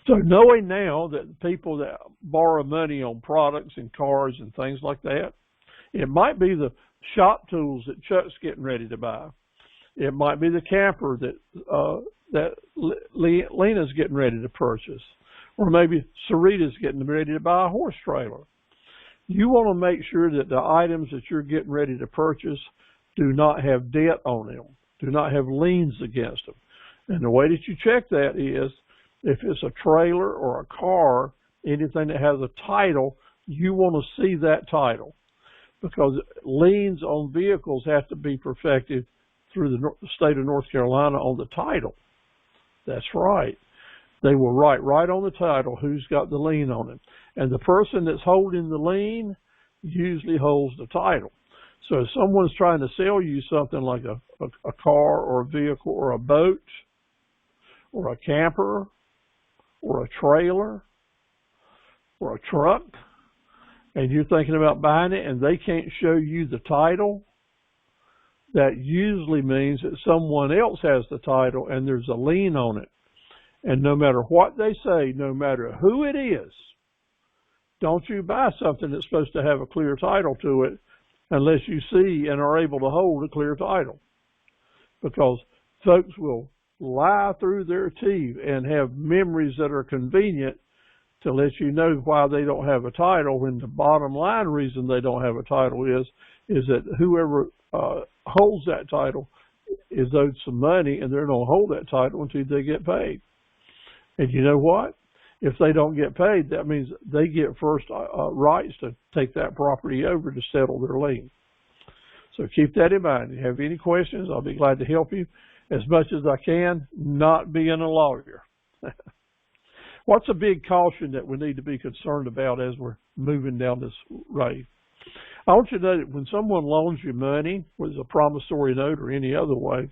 So knowing now that people that borrow money on products and cars and things like that, it might be the shop tools that Chuck's getting ready to buy. It might be the camper that Lena's getting ready to purchase. Or maybe Sarita's getting ready to buy a horse trailer. You want to make sure that the items that you're getting ready to purchase do not have debt on them, do not have liens against them. And the way that you check that is, if it's a trailer or a car, anything that has a title, you want to see that title, because liens on vehicles have to be perfected through the state of North Carolina on the title. That's right. They will write right on the title who's got the lien on it. And the person that's holding the lien usually holds the title. So if someone's trying to sell you something like a car or a vehicle or a boat or a camper or a trailer or a truck, and you're thinking about buying it and they can't show you the title, that usually means that someone else has the title and there's a lien on it. And no matter what they say, no matter who it is, don't you buy something that's supposed to have a clear title to it unless you see and are able to hold a clear title. Because folks will lie through their teeth and have memories that are convenient to let you know why they don't have a title, when the bottom line reason they don't have a title is that whoever holds that title is owed some money, and they're going to hold that title until they get paid. And you know what? If they don't get paid, that means they get first rights to take that property over to settle their lien. So keep that in mind. If you have any questions, I'll be glad to help you as much as I can, not being a lawyer. What's a big caution that we need to be concerned about as we're moving down this road? I want you to know that when someone loans you money, whether it's a promissory note or any other way,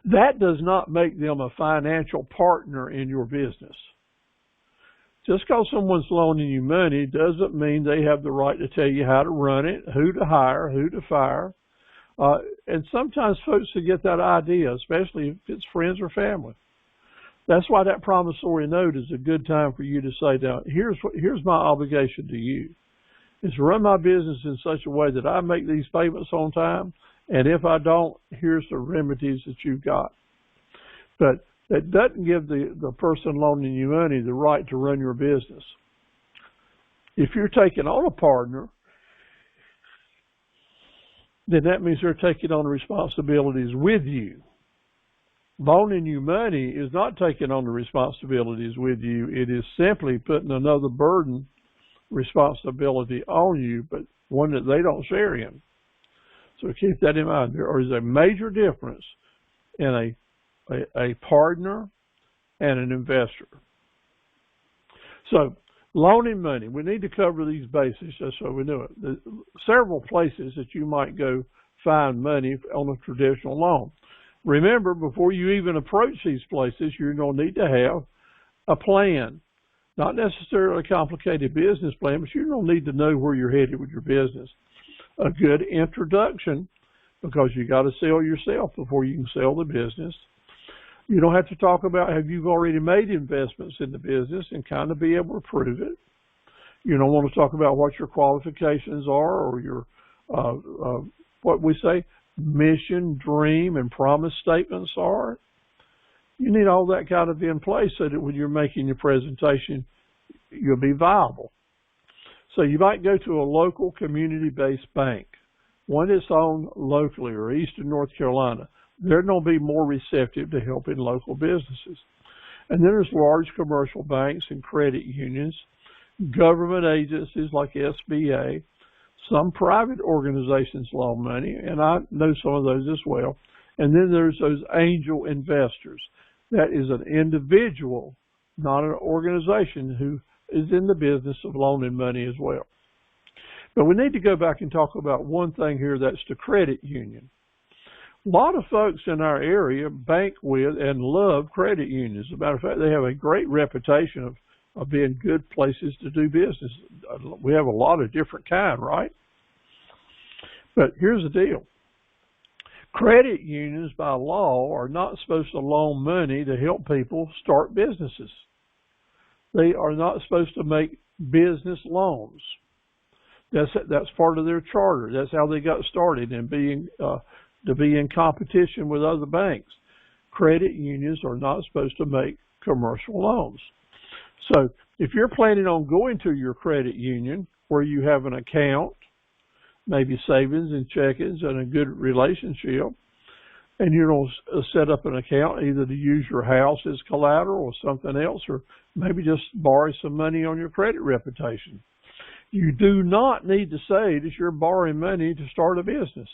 that does not make them a financial partner in your business. Just because someone's loaning you money doesn't mean they have the right to tell you how to run it, who to hire, who to fire, And sometimes folks forget that idea, especially if it's friends or family. That's why that promissory note is a good time for you to say, now, here's my obligation to you, is to run my business in such a way that I make these payments on time, and if I don't, here's the remedies that you've got. But that doesn't give the person loaning you money the right to run your business. If you're taking on a partner, then that means they're taking on the responsibilities with you. Loaning you money is not taking on the responsibilities with you. It is simply putting another burden, responsibility on you, but one that they don't share in. So keep that in mind. There is a major difference in a partner and an investor. So loaning money, we need to cover these bases just so we know it. There's several places that you might go find money on a traditional loan. Remember, before you even approach these places, you're going to need to have a plan. Not necessarily a complicated business plan, but you're going to need to know where you're headed with your business. A good introduction, because you got to sell yourself before you can sell the business. You don't have to talk about have you already made investments in the business and kind of be able to prove it. You don't want to talk about what your qualifications are or your, what we say, mission, dream, and promise statements are. You need all that kind of in place so that when you're making your presentation, you'll be viable. So you might go to a local community-based bank, one that's owned locally or Eastern North Carolina. They're going to be more receptive to helping local businesses. And then there's large commercial banks and credit unions, government agencies like SBA, some private organizations loan money, and I know some of those as well. And then there's those angel investors. That is an individual, not an organization, who is in the business of loaning money as well. But we need to go back and talk about one thing here, that's the credit union. A lot of folks in our area bank with and love credit unions. As a matter of fact, they have a great reputation of being good places to do business. We have a lot of different kind, right? But here's the deal. Credit unions by law are not supposed to loan money to help people start businesses. They are not supposed to make business loans. That's part of their charter. That's how they got started in being to be in competition with other banks. Credit unions are not supposed to make commercial loans. So if you're planning on going to your credit union where you have an account, maybe savings and checkings and a good relationship, and you're going to set up an account either to use your house as collateral or something else, or maybe just borrow some money on your credit reputation. You do not need to say that you're borrowing money to start a business.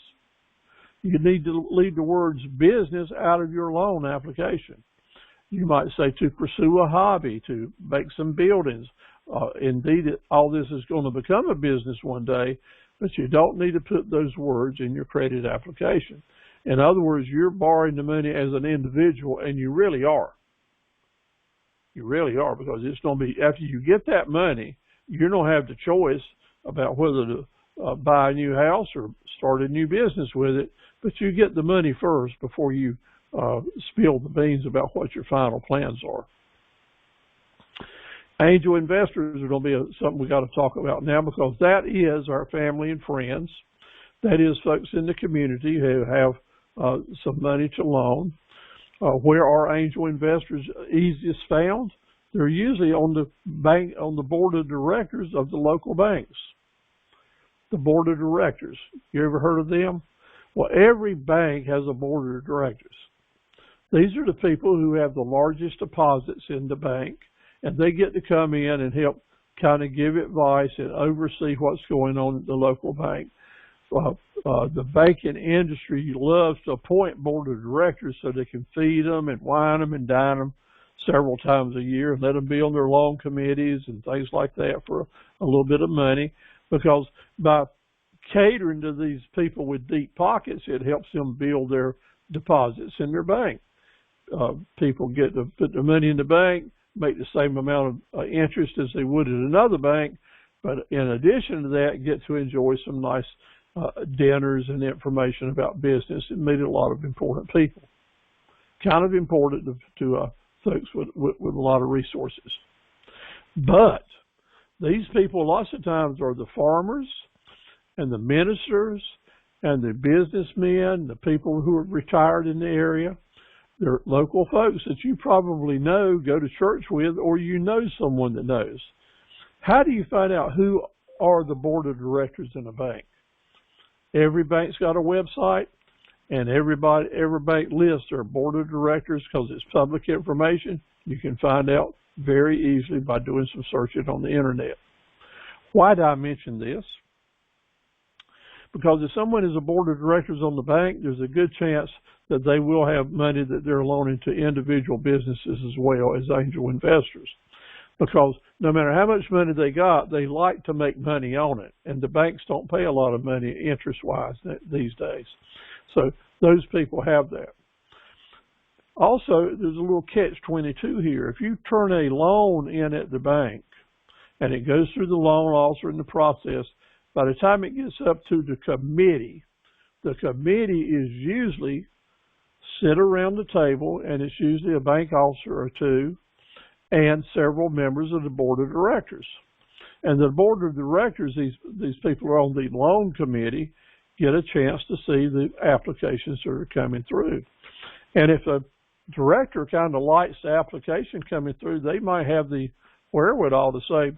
You need to leave the words business out of your loan application. You might say to pursue a hobby, to make some buildings. Indeed, all this is going to become a business one day, but you don't need to put those words in your credit application. In other words, you're borrowing the money as an individual, and you really are. You really are, because it's going to be, after you get that money, you don't have the choice about whether to buy a new house or start a new business with it, but you get the money first before you spill the beans about what your final plans are. Angel investors are going to be something we got to talk about now, because that is our family and friends. That is folks in the community who have some money to loan. Where are angel investors easiest found? They're usually on the board of directors of the local banks. The board of directors. You ever heard of them? Well, every bank has a board of directors. These are the people who have the largest deposits in the bank, and they get to come in and help kind of give advice and oversee what's going on at the local bank. The banking industry loves to appoint board of directors so they can feed them and wine them and dine them several times a year and let them be on their loan committees and things like that for a little bit of money, because by catering to these people with deep pockets, it helps them build their deposits in their bank. People get to put their money in the bank, make the same amount of interest as they would at another bank, but in addition to that, get to enjoy some nice dinners and information about business and meet a lot of important people. Kind of important to folks with a lot of resources. But these people lots of times are the farmers and the ministers and the businessmen, the people who are retired in the area. They're local folks that you probably know, go to church with, or you know someone that knows. How do you find out who are the board of directors in a bank? Every bank's got a website, and every bank lists their board of directors because it's public information. You can find out very easily by doing some searching on the internet. Why do I mention this? Because if someone is a board of directors on the bank, there's a good chance that they will have money that they're loaning to individual businesses as well as angel investors. Because no matter how much money they got, they like to make money on it. And the banks don't pay a lot of money interest-wise these days. So those people have that. Also, there's a little catch-22 here. If you turn a loan in at the bank and it goes through the loan officer in the process, by the time it gets up to the committee is usually sit around the table, and it's usually a bank officer or two and several members of the board of directors. And the board of directors, these people are on the loan committee, get a chance to see the applications that are coming through. And if a director kind of likes the application coming through, they might have the wherewithal to say,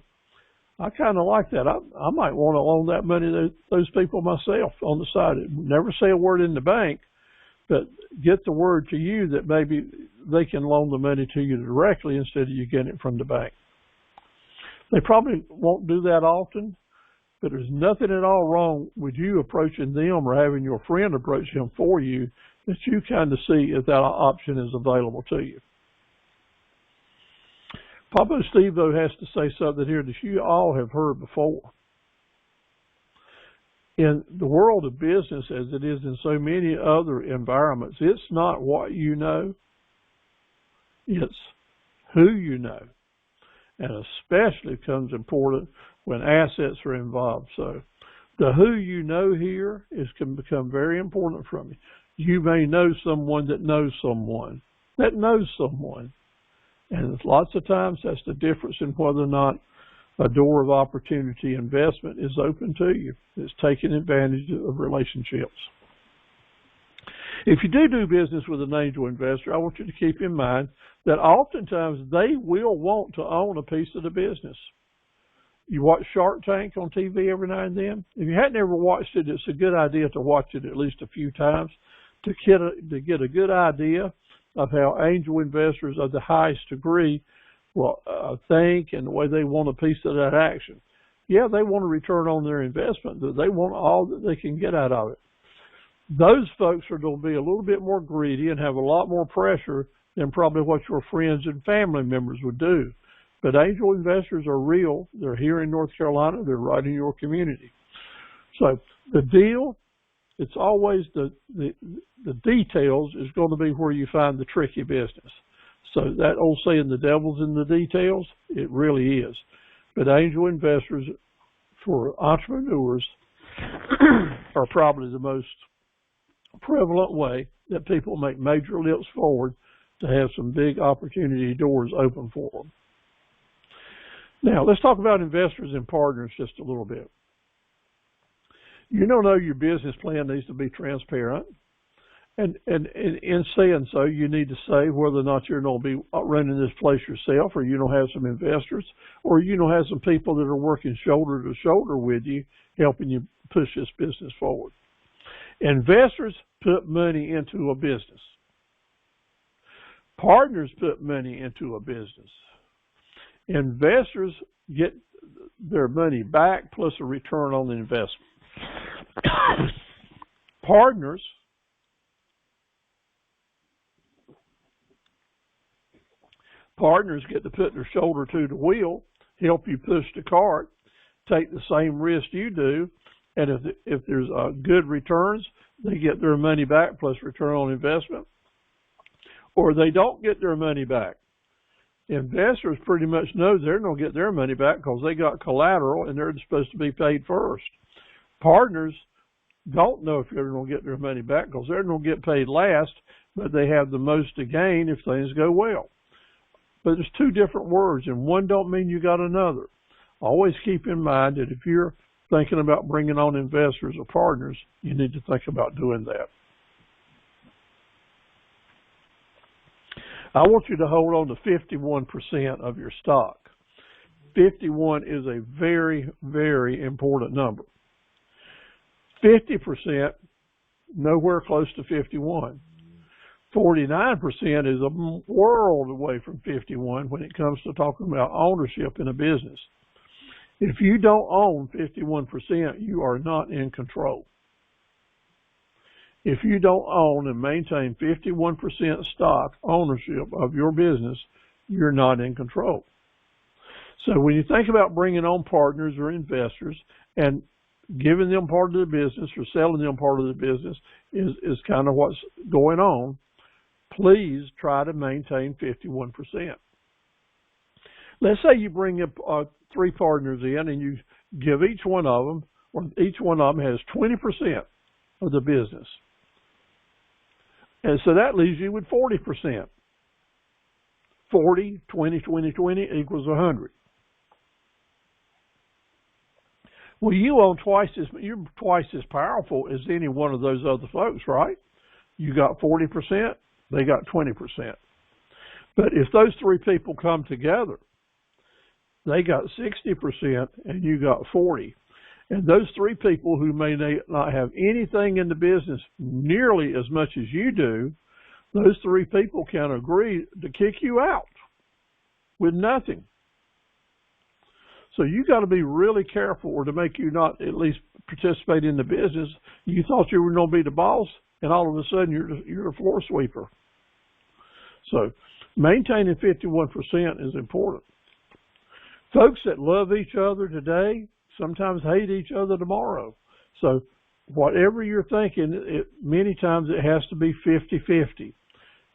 I kind of like that. I might want to loan that money to those people myself on the side. Never say a word in the bank, but get the word to you that maybe they can loan the money to you directly instead of you getting it from the bank. They probably won't do that often, but there's nothing at all wrong with you approaching them or having your friend approach them for you that you kind of see if that option is available to you. Papa Steve, though, has to say something here that you all have heard before. In the world of business, as it is in so many other environments, it's not what you know, it's who you know. And especially becomes important when assets are involved. So the who you know here can become very important from you. You may know someone that knows someone that knows someone. And lots of times that's the difference in whether or not a door of opportunity investment is open to you. It's taking advantage of relationships. If you do business with an angel investor, I want you to keep in mind that oftentimes they will want to own a piece of the business. You watch Shark Tank on TV every now and then. If you hadn't ever watched it, it's a good idea to watch it at least a few times to get a good idea of how angel investors of the highest degree will think and the way they want a piece of that action. Yeah, they want a return on their investment, but they want all that they can get out of it. Those folks are going to be a little bit more greedy and have a lot more pressure than probably what your friends and family members would do. But angel investors are real. They're here in North Carolina. They're right in your community. So the deal, it's always the details is going to be where you find the tricky business. So that old saying, the devil's in the details, it really is. But angel investors for entrepreneurs are probably the most prevalent way that people make major leaps forward to have some big opportunity doors open for them. Now, let's talk about investors and partners just a little bit. You don't know your business plan needs to be transparent. And in saying so, you need to say whether or not you're going to be running this place yourself, or you don't have some investors, or you don't have some people that are working shoulder to shoulder with you, helping you push this business forward. Investors put money into a business. Partners put money into a business. Investors get their money back plus a return on the investment. Partners get to put their shoulder to the wheel, help you push the cart, take the same risk you do, and if there's good returns, they get their money back plus return on investment, or they don't get their money back. Investors pretty much know they're going to get their money back because they got collateral and they're supposed to be paid first. Partners don't know if they're going to get their money back because they're going to get paid last, but they have the most to gain if things go well. But there's two different words, and one don't mean you got another. Always keep in mind that if you're thinking about bringing on investors or partners, you need to think about doing that. I want you to hold on to 51% of your stock. 51 is a very, very important number. 50%, nowhere close to 51. 49% is a world away from 51 when it comes to talking about ownership in a business. If you don't own 51%, you are not in control. If you don't own and maintain 51% stock ownership of your business, you're not in control. So when you think about bringing on partners or investors and giving them part of the business or selling them part of the business is kind of what's going on, please try to maintain 51%. Let's say you bring up 3 partners in and you give each one of them, or each one of them has 20% of the business. And so that leaves you with 40%. 40, 20, 20, 20 equals 100. Well, you're twice as powerful as any one of those other folks, right? You got 40%, they got 20%. But if those 3 people come together, they got 60% and you got 40%. And those 3 people who may not have anything in the business nearly as much as you do, those 3 people can agree to kick you out with nothing. So you got to be really careful, or to make you not at least participate in the business. You thought you were going to be the boss, and all of a sudden you're a floor sweeper. So maintaining 51% is important. Folks that love each other today sometimes hate each other tomorrow. So whatever you're thinking, many times it has to be 50-50.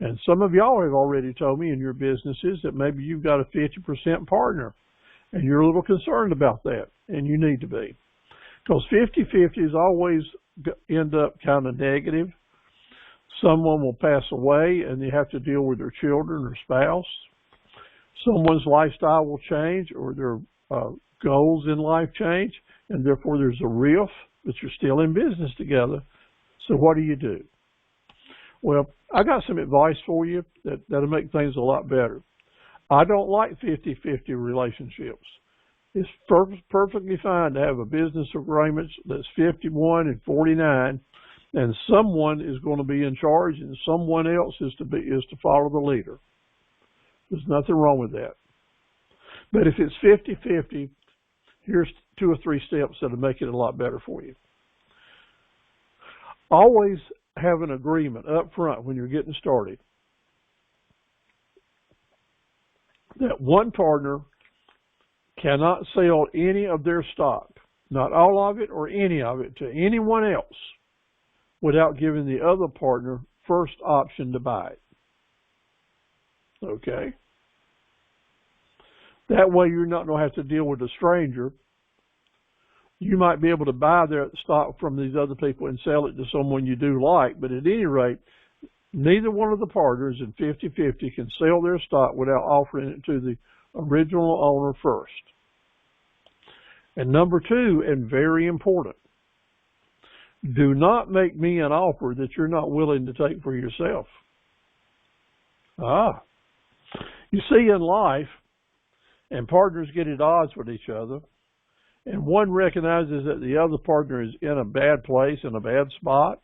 And some of y'all have already told me in your businesses that maybe you've got a 50% partner, and you're a little concerned about that, and you need to be. Because 50-50 is always end up kind of negative. Someone will pass away, and they have to deal with their children or spouse. Someone's lifestyle will change, or their goals in life change, and therefore there's a rift, but you're still in business together. So what do you do? Well, I got some advice for you that'll make things a lot better. I don't like 50-50 relationships. It's perfectly fine to have a business agreement that's 51 and 49, and someone is going to be in charge, and someone else is to follow the leader. There's nothing wrong with that. But if it's 50-50, here's 2 or 3 steps that'll make it a lot better for you. Always have an agreement up front when you're getting started that one partner cannot sell any of their stock, not all of it or any of it, to anyone else without giving the other partner first option to buy it. Okay? That way you're not going to have to deal with a stranger. You might be able to buy their stock from these other people and sell it to someone you do like, but at any rate, neither one of the partners in 50-50 can sell their stock without offering it to the original owner first. And number 2, and very important, do not make me an offer that you're not willing to take for yourself. You see, in life, and partners get at odds with each other, and one recognizes that the other partner is in a bad place, in a bad spot,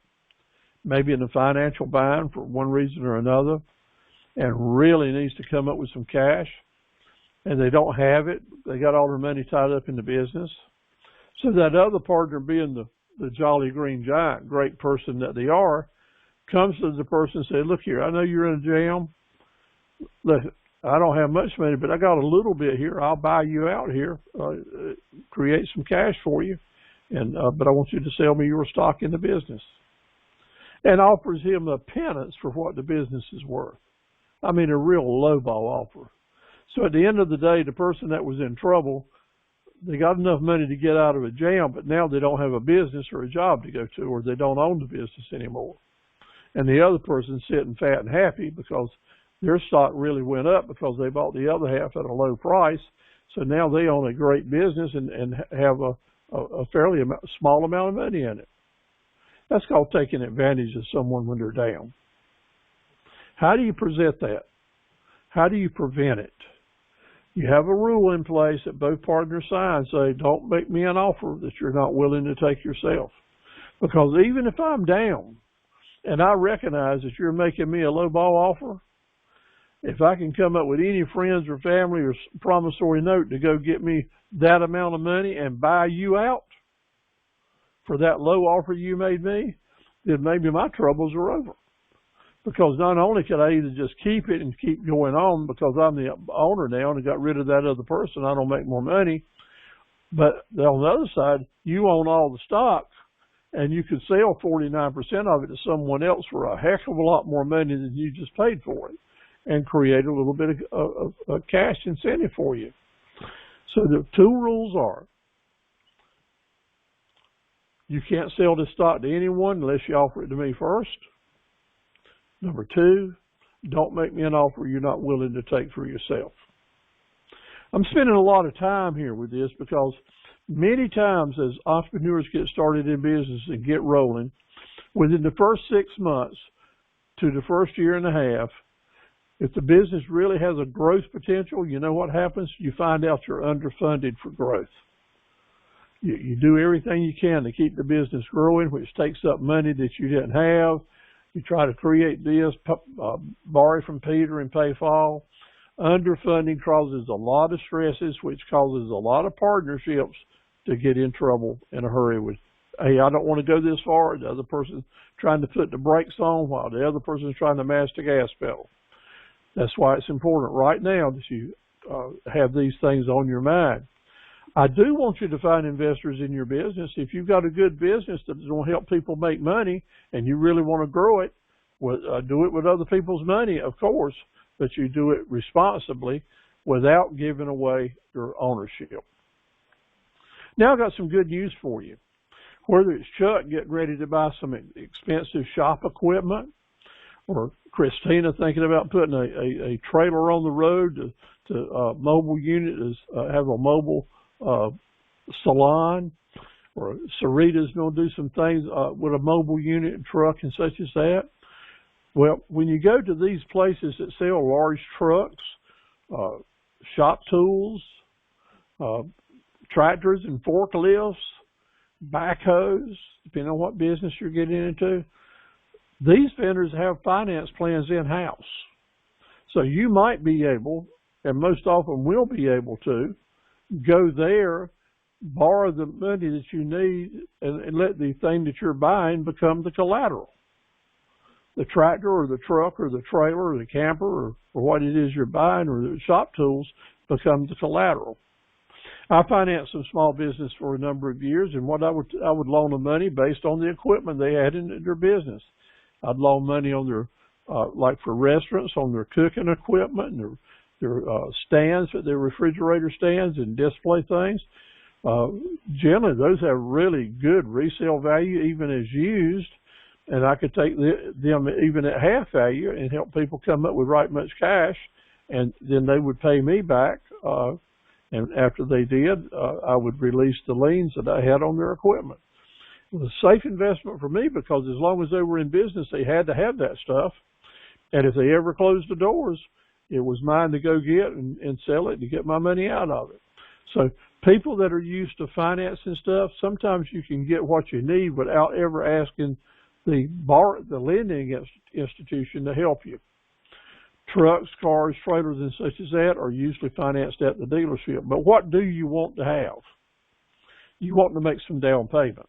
maybe in a financial bind for one reason or another, and really needs to come up with some cash, and they don't have it. They got all their money tied up in the business. So that other partner, being the jolly green giant, great person that they are, comes to the person and says, look here, I know you're in a jam. Look, I don't have much money, but I got a little bit here. I'll buy you out here, create some cash for you, and but I want you to sell me your stock in the business. And offers him a pittance for what the business is worth. I mean, a real lowball offer. So at the end of the day, the person that was in trouble they got enough money to get out of a jam, but now they don't have a business or a job to go to, or they don't own the business anymore. And the other person's sitting fat and happy because their stock really went up because they bought the other half at a low price. So now they own a great business and have a fairly small amount of money in it. That's called taking advantage of someone when they're down. How do you present that? How do you prevent it? You have a rule in place that both partners sign, say, don't make me an offer that you're not willing to take yourself. Because even if I'm down and I recognize that you're making me a lowball offer, if I can come up with any friends or family or promissory note to go get me that amount of money and buy you out for that low offer you made me, then maybe my troubles are over. Because not only could I either just keep it and keep going on because I'm the owner now and got rid of that other person, I don't make more money, but on the other side, you own all the stock and you could sell 49% of it to someone else for a heck of a lot more money than you just paid for it and create a little bit of cash incentive for you. So the two rules are, you can't sell this stock to anyone unless you offer it to me first. Number two, don't make me an offer you're not willing to take for yourself. I'm spending a lot of time here with this because many times as entrepreneurs get started in business and get rolling, within the first 6 months to the first year and a half, if the business really has a growth potential, you know what happens? You find out you're underfunded for growth. You do everything you can to keep the business growing, which takes up money that you didn't have. You try to create this, borrow from Peter and pay Paul. Underfunding causes a lot of stresses, which causes a lot of partnerships to get in trouble in a hurry with, hey, I don't want to go this far. The other person's trying to put the brakes on while the other person's trying to mash the gas pedal. That's why it's important right now that you have these things on your mind. I do want you to find investors in your business. If you've got a good business that's going to help people make money and you really want to grow it, do it with other people's money, of course, but you do it responsibly without giving away your ownership. Now I've got some good news for you. Whether it's Chuck getting ready to buy some expensive shop equipment, or Christina thinking about putting a trailer on the road to mobile unit, have a mobile salon, or Sarita's going to do some things with a mobile unit and truck and such as that. Well, when you go to these places that sell large trucks, shop tools, tractors and forklifts, backhoes, depending on what business you're getting into, these vendors have finance plans in-house. So you might be able, and most often will be able to, go there, borrow the money that you need, and let the thing that you're buying become the collateral. The tractor or the truck or the trailer or the camper or what it is you're buying or the shop tools become the collateral. I financed some small business for a number of years, and I would loan them money based on the equipment they had in their business. I'd loan money on their, like for restaurants, on their cooking equipment and their stands, their refrigerator stands and display things. Generally, those have really good resale value, even as used, and I could take them even at half value and help people come up with right much cash, and then they would pay me back. And after they did, I would release the liens that I had on their equipment. It was a safe investment for me because as long as they were in business, they had to have that stuff. And if they ever closed the doors, it was mine to go get and sell it to get my money out of it. So people that are used to financing stuff, sometimes you can get what you need without ever asking the lending institution to help you. Trucks, cars, trailers, and such as that are usually financed at the dealership. But what do you want to have? You want to make some down payment.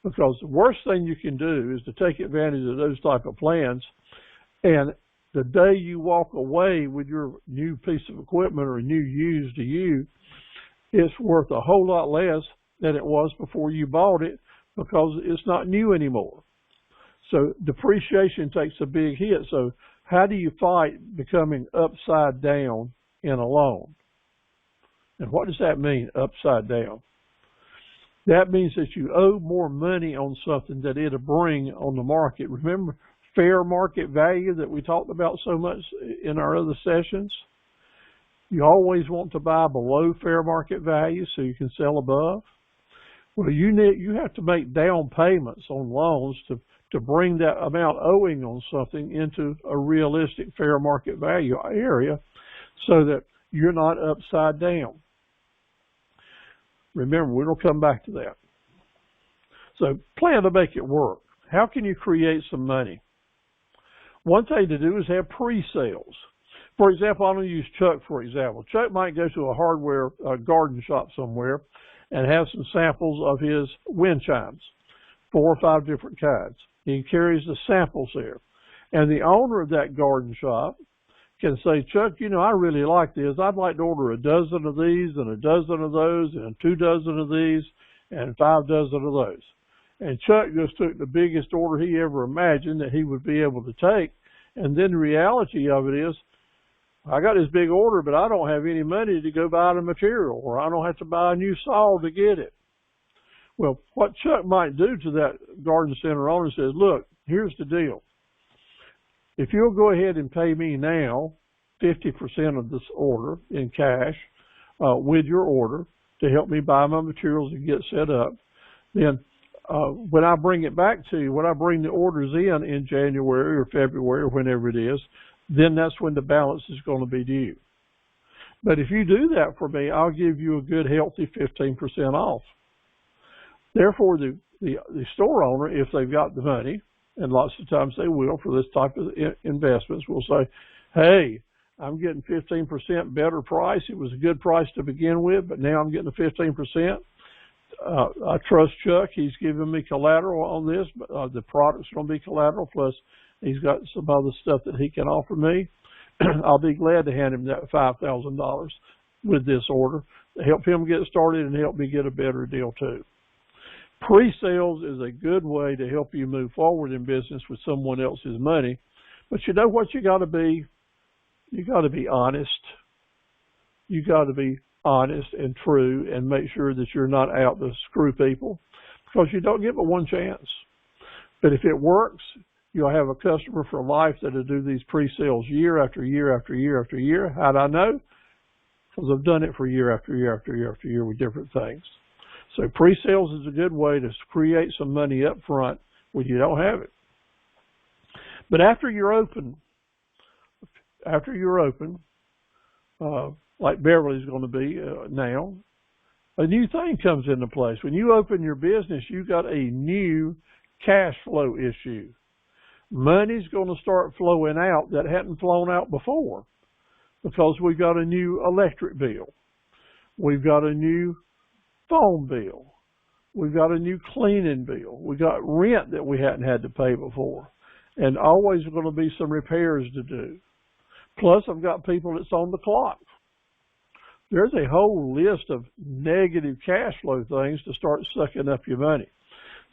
Because the worst thing you can do is to take advantage of those type of plans, and the day you walk away with your new piece of equipment or new used to you, it's worth a whole lot less than it was before you bought it because it's not new anymore. So depreciation takes a big hit. So how do you fight becoming upside down in a loan? And what does that mean, upside down? That means that you owe more money on something that it'll bring on the market. Remember fair market value that we talked about so much in our other sessions? You always want to buy below fair market value so you can sell above. Well, you have to make down payments on loans to bring that amount owing on something into a realistic fair market value area so that you're not upside down. Remember, we'll come back to that. So plan to make it work. How can you create some money? One thing to do is have pre-sales. For example, I'm going to use Chuck for example. Chuck might go to a hardware garden shop somewhere and have some samples of his wind chimes, 4 or 5 different kinds. He carries the samples there. And the owner of that garden shop can say, Chuck, I really like this. I'd like to order a dozen of these and a dozen of those and 2 dozen of these and 5 dozen of those. And Chuck just took the biggest order he ever imagined that he would be able to take. And then the reality of it is, I got this big order, but I don't have any money to go buy the material, or I don't have to buy a new saw to get it. Well, what Chuck might do to that garden center owner says, look, here's the deal. If you'll go ahead and pay me now 50% of this order in cash with your order to help me buy my materials and get set up, then when I bring it back to you, when I bring the orders in January or February or whenever it is, then that's when the balance is going to be due. But if you do that for me, I'll give you a good, healthy 15% off. Therefore, the store owner, if they've got the money, and lots of times they will for this type of investments, will say, hey, I'm getting 15% better price. It was a good price to begin with, but now I'm getting a 15%. I trust Chuck. He's giving me collateral on this, but the product's going to be collateral, plus he's got some other stuff that he can offer me. I'll be glad to hand him that $5,000 with this order to help him get started and help me get a better deal too. Pre-sales is a good way to help you move forward in business with someone else's money. But you know what you got to be? You got to be honest. You got to be honest and true and make sure that you're not out to screw people, because you don't give it one chance. But if it works, you'll have a customer for life that'll do these pre-sales year after year after year after year. How'd I know? Because I've done it for year after year after year after year with different things. So pre-sales is a good way to create some money up front when you don't have it. But after you're open, like Beverly's going to be now, a new thing comes into place. When you open your business, you got a new cash flow issue. Money's going to start flowing out that hadn't flown out before, because we've got a new electric bill. We've got a new phone bill. We've got a new cleaning bill. We got rent that we hadn't had to pay before. And always going to be some repairs to do. Plus, I've got people that's on the clock. There's a whole list of negative cash flow things to start sucking up your money.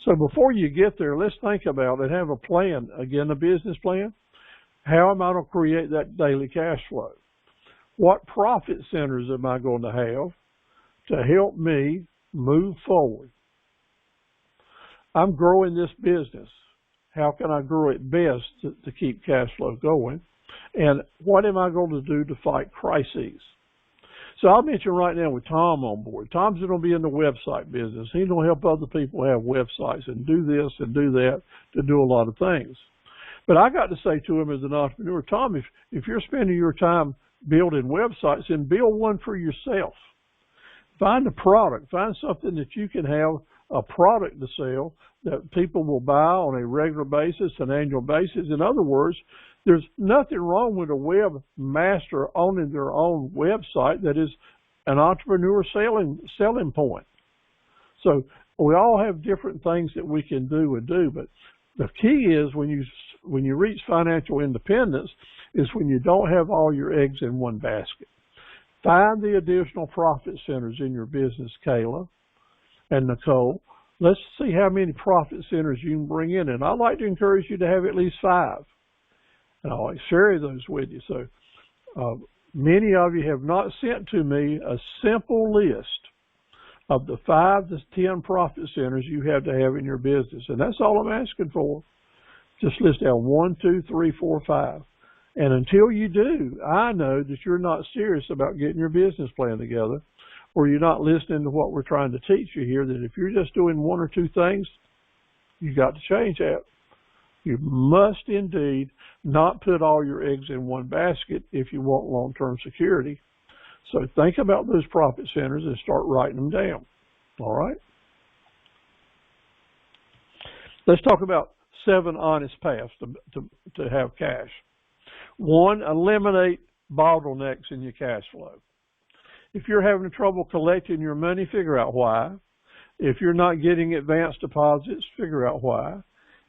So before you get there, let's think about it and have a plan. Again, a business plan. How am I going to create that daily cash flow? What profit centers am I going to have to help me move forward? I'm growing this business. How can I grow it best to keep cash flow going? And what am I going to do to fight crises? So I'll mention right now with Tom on board. Tom's going to be in the website business. He's going to help other people have websites and do this and do that to do a lot of things. But I got to say to him as an entrepreneur, Tom, if you're spending your time building websites, then build one for yourself. Find a product. Find something that you can have a product to sell that people will buy on a regular basis, an annual basis. In other words, there's nothing wrong with a webmaster owning their own website that is an entrepreneur selling point. So we all have different things that we can do, but the key is when you reach financial independence is when you don't have all your eggs in one basket. Find the additional profit centers in your business, Kayla and Nicole. Let's see how many profit centers you can bring in. And I'd like to encourage you to have at least 5. And I'll share those with you. So Many of you have not sent to me a simple list of the 5 to 10 profit centers you have to have in your business. And that's all I'm asking for. Just list down 1, 2, 3, 4, 5. And until you do, I know that you're not serious about getting your business plan together, or you're not listening to what we're trying to teach you here, that if you're just doing 1 or 2 things, you got to change that. You must indeed not put all your eggs in one basket if you want long-term security. So think about those profit centers and start writing them down. All right? Let's talk about 7 honest paths to have cash. 1, eliminate bottlenecks in your cash flow. If you're having trouble collecting your money, figure out why. If you're not getting advance deposits, figure out why.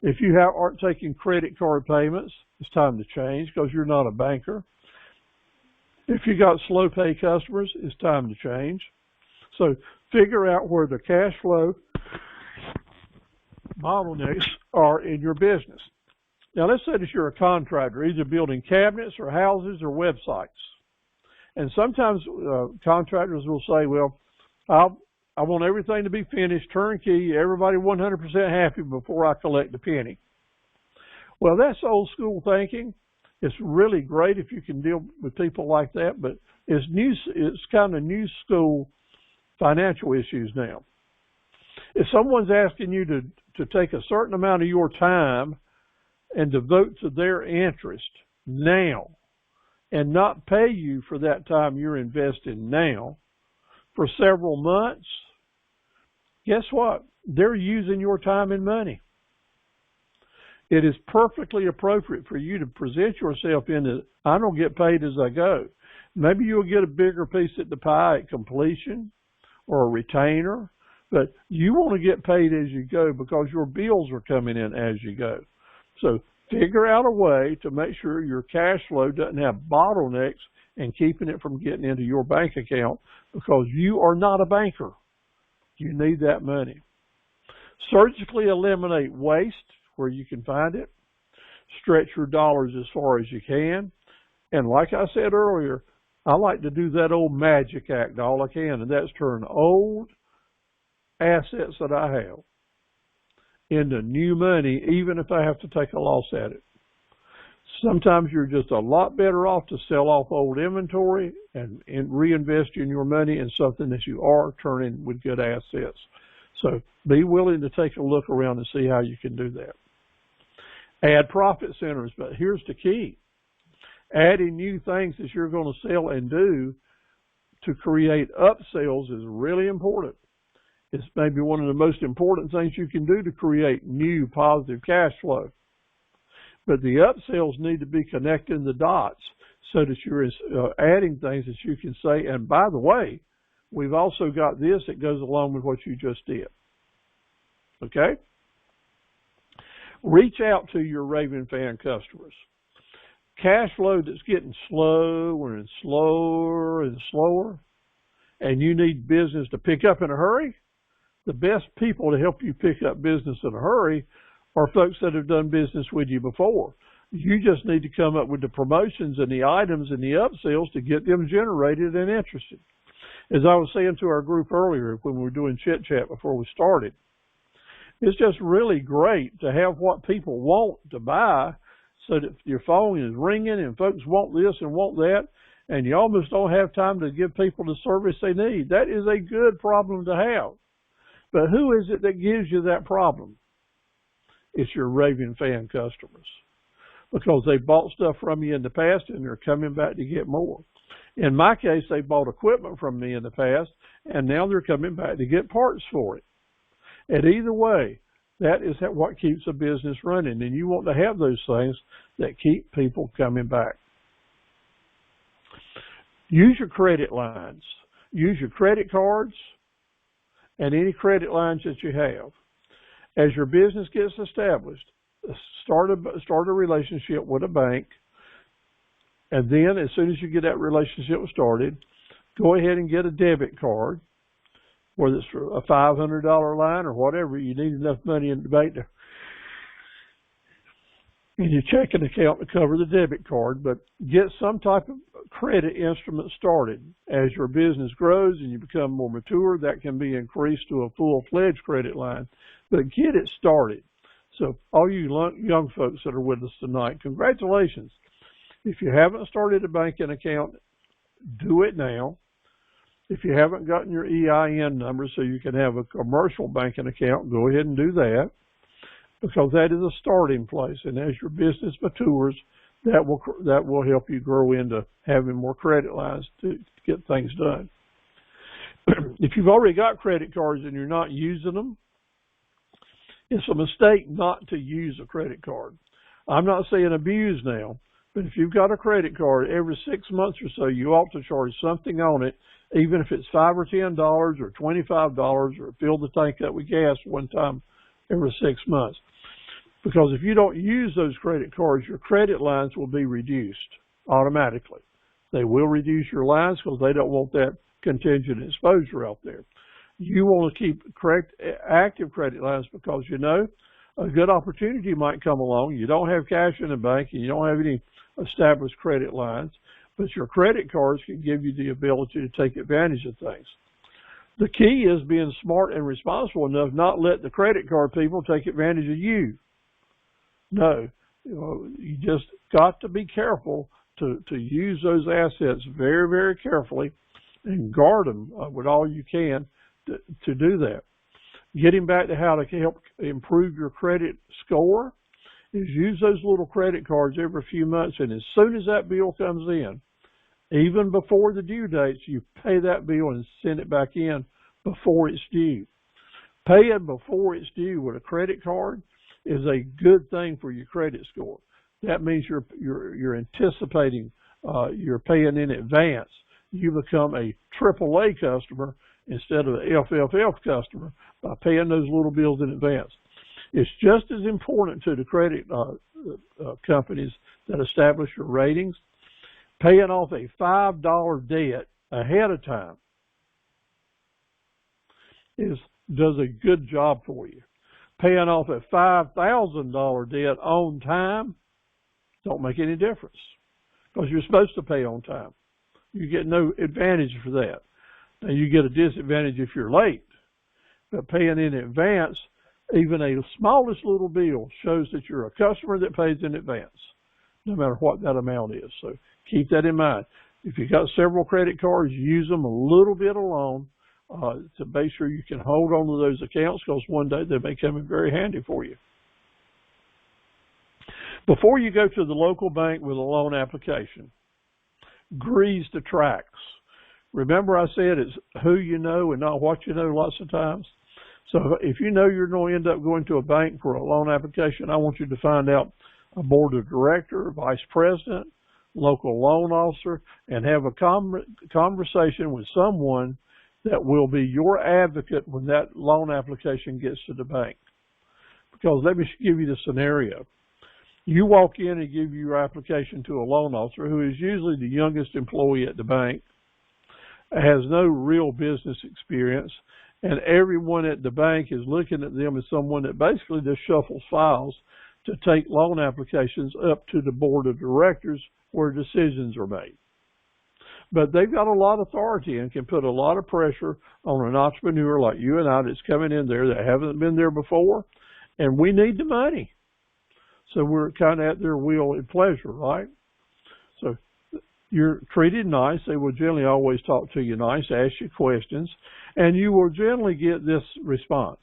If you aren't taking credit card payments, it's time to change because you're not a banker. If you got slow pay customers, it's time to change. So figure out where the cash flow bottlenecks are in your business. Now let's say that you're a contractor, either building cabinets or houses or websites. And sometimes contractors will say, well, I want everything to be finished, turnkey, everybody 100% happy before I collect a penny. Well, that's old school thinking. It's really great if you can deal with people like that, but it's kind of new school financial issues now. If someone's asking you to take a certain amount of your time and devote to their interest now and not pay you for that time you're investing now for several months, guess what? They're using your time and money. It is perfectly appropriate for you to present yourself in that I don't get paid as I go. Maybe you'll get a bigger piece of the pie at completion or a retainer, but you want to get paid as you go because your bills are coming in as you go. So figure out a way to make sure your cash flow doesn't have bottlenecks and keeping it from getting into your bank account because you are not a banker. You need that money. Surgically eliminate waste where you can find it. Stretch your dollars as far as you can. And like I said earlier, I like to do that old magic act all I can, and that's turn old assets that I have into new money, even if I have to take a loss at it. Sometimes you're just a lot better off to sell off old inventory and reinvest in your money in something that you are turning with good assets. So be willing to take a look around and see how you can do that. Add profit centers, but here's the key. Adding new things that you're going to sell and do to create upsells is really important. It's maybe one of the most important things you can do to create new positive cash flow. But the upsells need to be connecting the dots so that you're adding things that you can say, and by the way, we've also got this that goes along with what you just did. Okay? Reach out to your Raving Fan customers. Cash flow that's getting slower and slower and slower, and you need business to pick up in a hurry, the best people to help you pick up business in a hurry are folks that have done business with you before. You just need to come up with the promotions and the items and the upsells to get them generated and interested. As I was saying to our group earlier when we were doing chit chat before we started, it's just really great to have what people want to buy so that your phone is ringing and folks want this and want that, and you almost don't have time to give people the service they need. That is a good problem to have. But who is it that gives you that problem? It's your Raving Fan customers, because they bought stuff from you in the past and they're coming back to get more. In my case, they bought equipment from me in the past and now they're coming back to get parts for it. And either way, that is what keeps a business running, and you want to have those things that keep people coming back. Use your credit lines. Use your credit cards and any credit lines that you have. As your business gets established, start a relationship with a bank, and then as soon as you get that relationship started, go ahead and get a debit card, whether it's a $500 line or whatever. You need enough money in the bank in your checking account to cover the debit card, but get some type of credit instrument started. As your business grows and you become more mature, that can be increased to a full-fledged credit line, but get it started. So all you young folks that are with us tonight, congratulations. If you haven't started a banking account, do it now. If you haven't gotten your EIN number so you can have a commercial banking account, go ahead and do that, because that is a starting place. And as your business matures, that will help you grow into having more credit lines to get things done. If you've already got credit cards and you're not using them, it's a mistake not to use a credit card. I'm not saying abuse now, but if you've got a credit card, every 6 months or so, you ought to charge something on it, even if it's $5 or $10 or $25, or fill the tank up with gas one time every 6 months. Because if you don't use those credit cards, your credit lines will be reduced automatically. They will reduce your lines because they don't want that contingent exposure out there. You want to keep active credit lines because you know a good opportunity might come along. You don't have cash in the bank and you don't have any established credit lines, but your credit cards can give you the ability to take advantage of things. The key is being smart and responsible enough not let the credit card people take advantage of you. No, you just got to be careful to use those assets very, very carefully and guard them with all you can to do that. Getting back to how to help improve your credit score is use those little credit cards every few months, and as soon as that bill comes in, even before the due dates, you pay that bill and send it back in before it's due. Paying before it's due with a credit card is a good thing for your credit score. That means you're anticipating, you're paying in advance. You become a AAA customer instead of an FFF customer by paying those little bills in advance. It's just as important to the credit companies that establish your ratings. Paying off a $5 debt ahead of time does a good job for you. Paying off a $5,000 debt on time don't make any difference because you're supposed to pay on time. You get no advantage for that. Now, you get a disadvantage if you're late, but paying in advance, even a smallest little bill, shows that you're a customer that pays in advance, no matter what that amount is. So keep that in mind. If you've got several credit cards, use them a little bit alone to make sure you can hold on to those accounts, because one day they may come in very handy for you. Before you go to the local bank with a loan application, grease the tracks. Remember I said it's who you know and not what you know lots of times? So if you know you're going to end up going to a bank for a loan application, I want you to find out a board of director, vice president, local loan officer, and have a conversation with someone that will be your advocate when that loan application gets to the bank. Because let me give you the scenario. You walk in and give your application to a loan officer who is usually the youngest employee at the bank, has no real business experience, and everyone at the bank is looking at them as someone that basically just shuffles files to take loan applications up to the board of directors where decisions are made. But they've got a lot of authority and can put a lot of pressure on an entrepreneur like you and I that's coming in there that haven't been there before, and we need the money. So we're kind of at their will and pleasure, right? So you're treated nice. They will generally always talk to you nice, ask you questions, and you will generally get this response.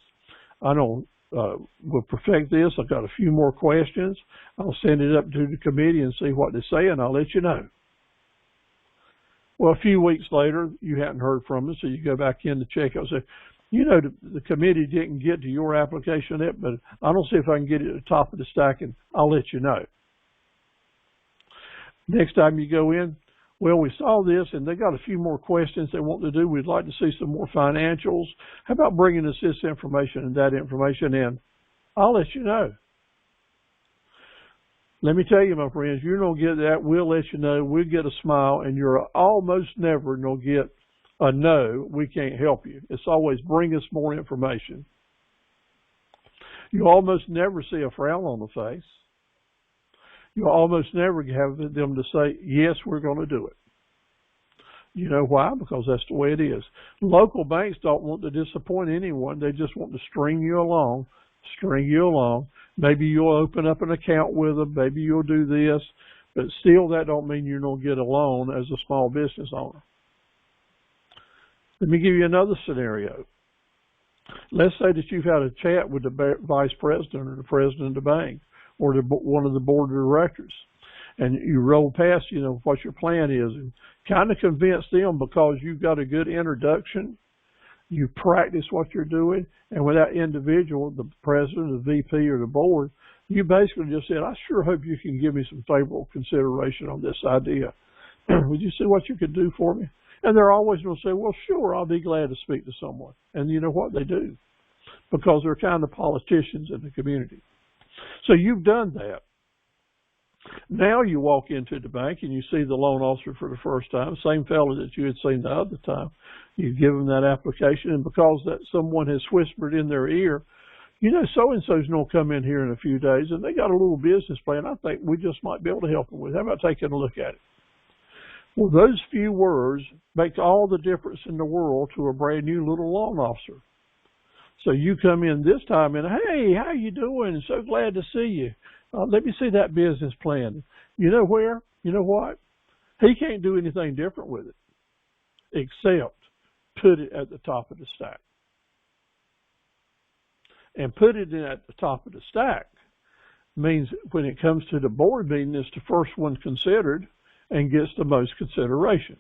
I don't, we'll perfect this. I've got a few more questions. I'll send it up to the committee and see what they say, and I'll let you know. Well, a few weeks later, you hadn't heard from us, so you go back in to check out and say, you know, the committee didn't get to your application yet, but I don't see if I can get it at the top of the stack, and I'll let you know. Next time you go in, well, we saw this, and they got a few more questions they want to do. We'd like to see some more financials. How about bringing us this information and that information in? I'll let you know. Let me tell you, my friends, you're going to get that. We'll let you know. We'll get a smile, and you're almost never going to get a no, we can't help you. It's always bring us more information. You almost never see a frown on the face. You'll almost never have them to say, yes, we're going to do it. You know why? Because that's the way it is. Local banks don't want to disappoint anyone. They just want to string you along. Maybe you'll open up an account with them. Maybe you'll do this. But still, that don't mean you're going to get a loan as a small business owner. Let me give you another scenario. Let's say that you've had a chat with the vice president or the president of the bank or one of the board of directors, and you roll past, what your plan is, and kind of convince them because you've got a good introduction, you practice what you're doing, and with that individual, the president, the VP, or the board, you basically just said, I sure hope you can give me some favorable consideration on this idea. Would you see what you could do for me? And they're always going to say, well, sure, I'll be glad to speak to someone. And you know what? They do, because they're kind of politicians in the community. So you've done that. Now you walk into the bank and you see the loan officer for the first time, same fellow that you had seen the other time. You give them that application, and because that someone has whispered in their ear, so-and-so's going to come in here in a few days, and they got a little business plan I think we just might be able to help them with. How about taking a look at it? Well, those few words make all the difference in the world to a brand new little loan officer. So you come in this time and, hey, how you doing? So glad to see you. Let me see that business plan. You know where? You know what? He can't do anything different with it except put it at the top of the stack. And put it in at the top of the stack means when it comes to the board meeting, it's the first one considered and gets the most consideration.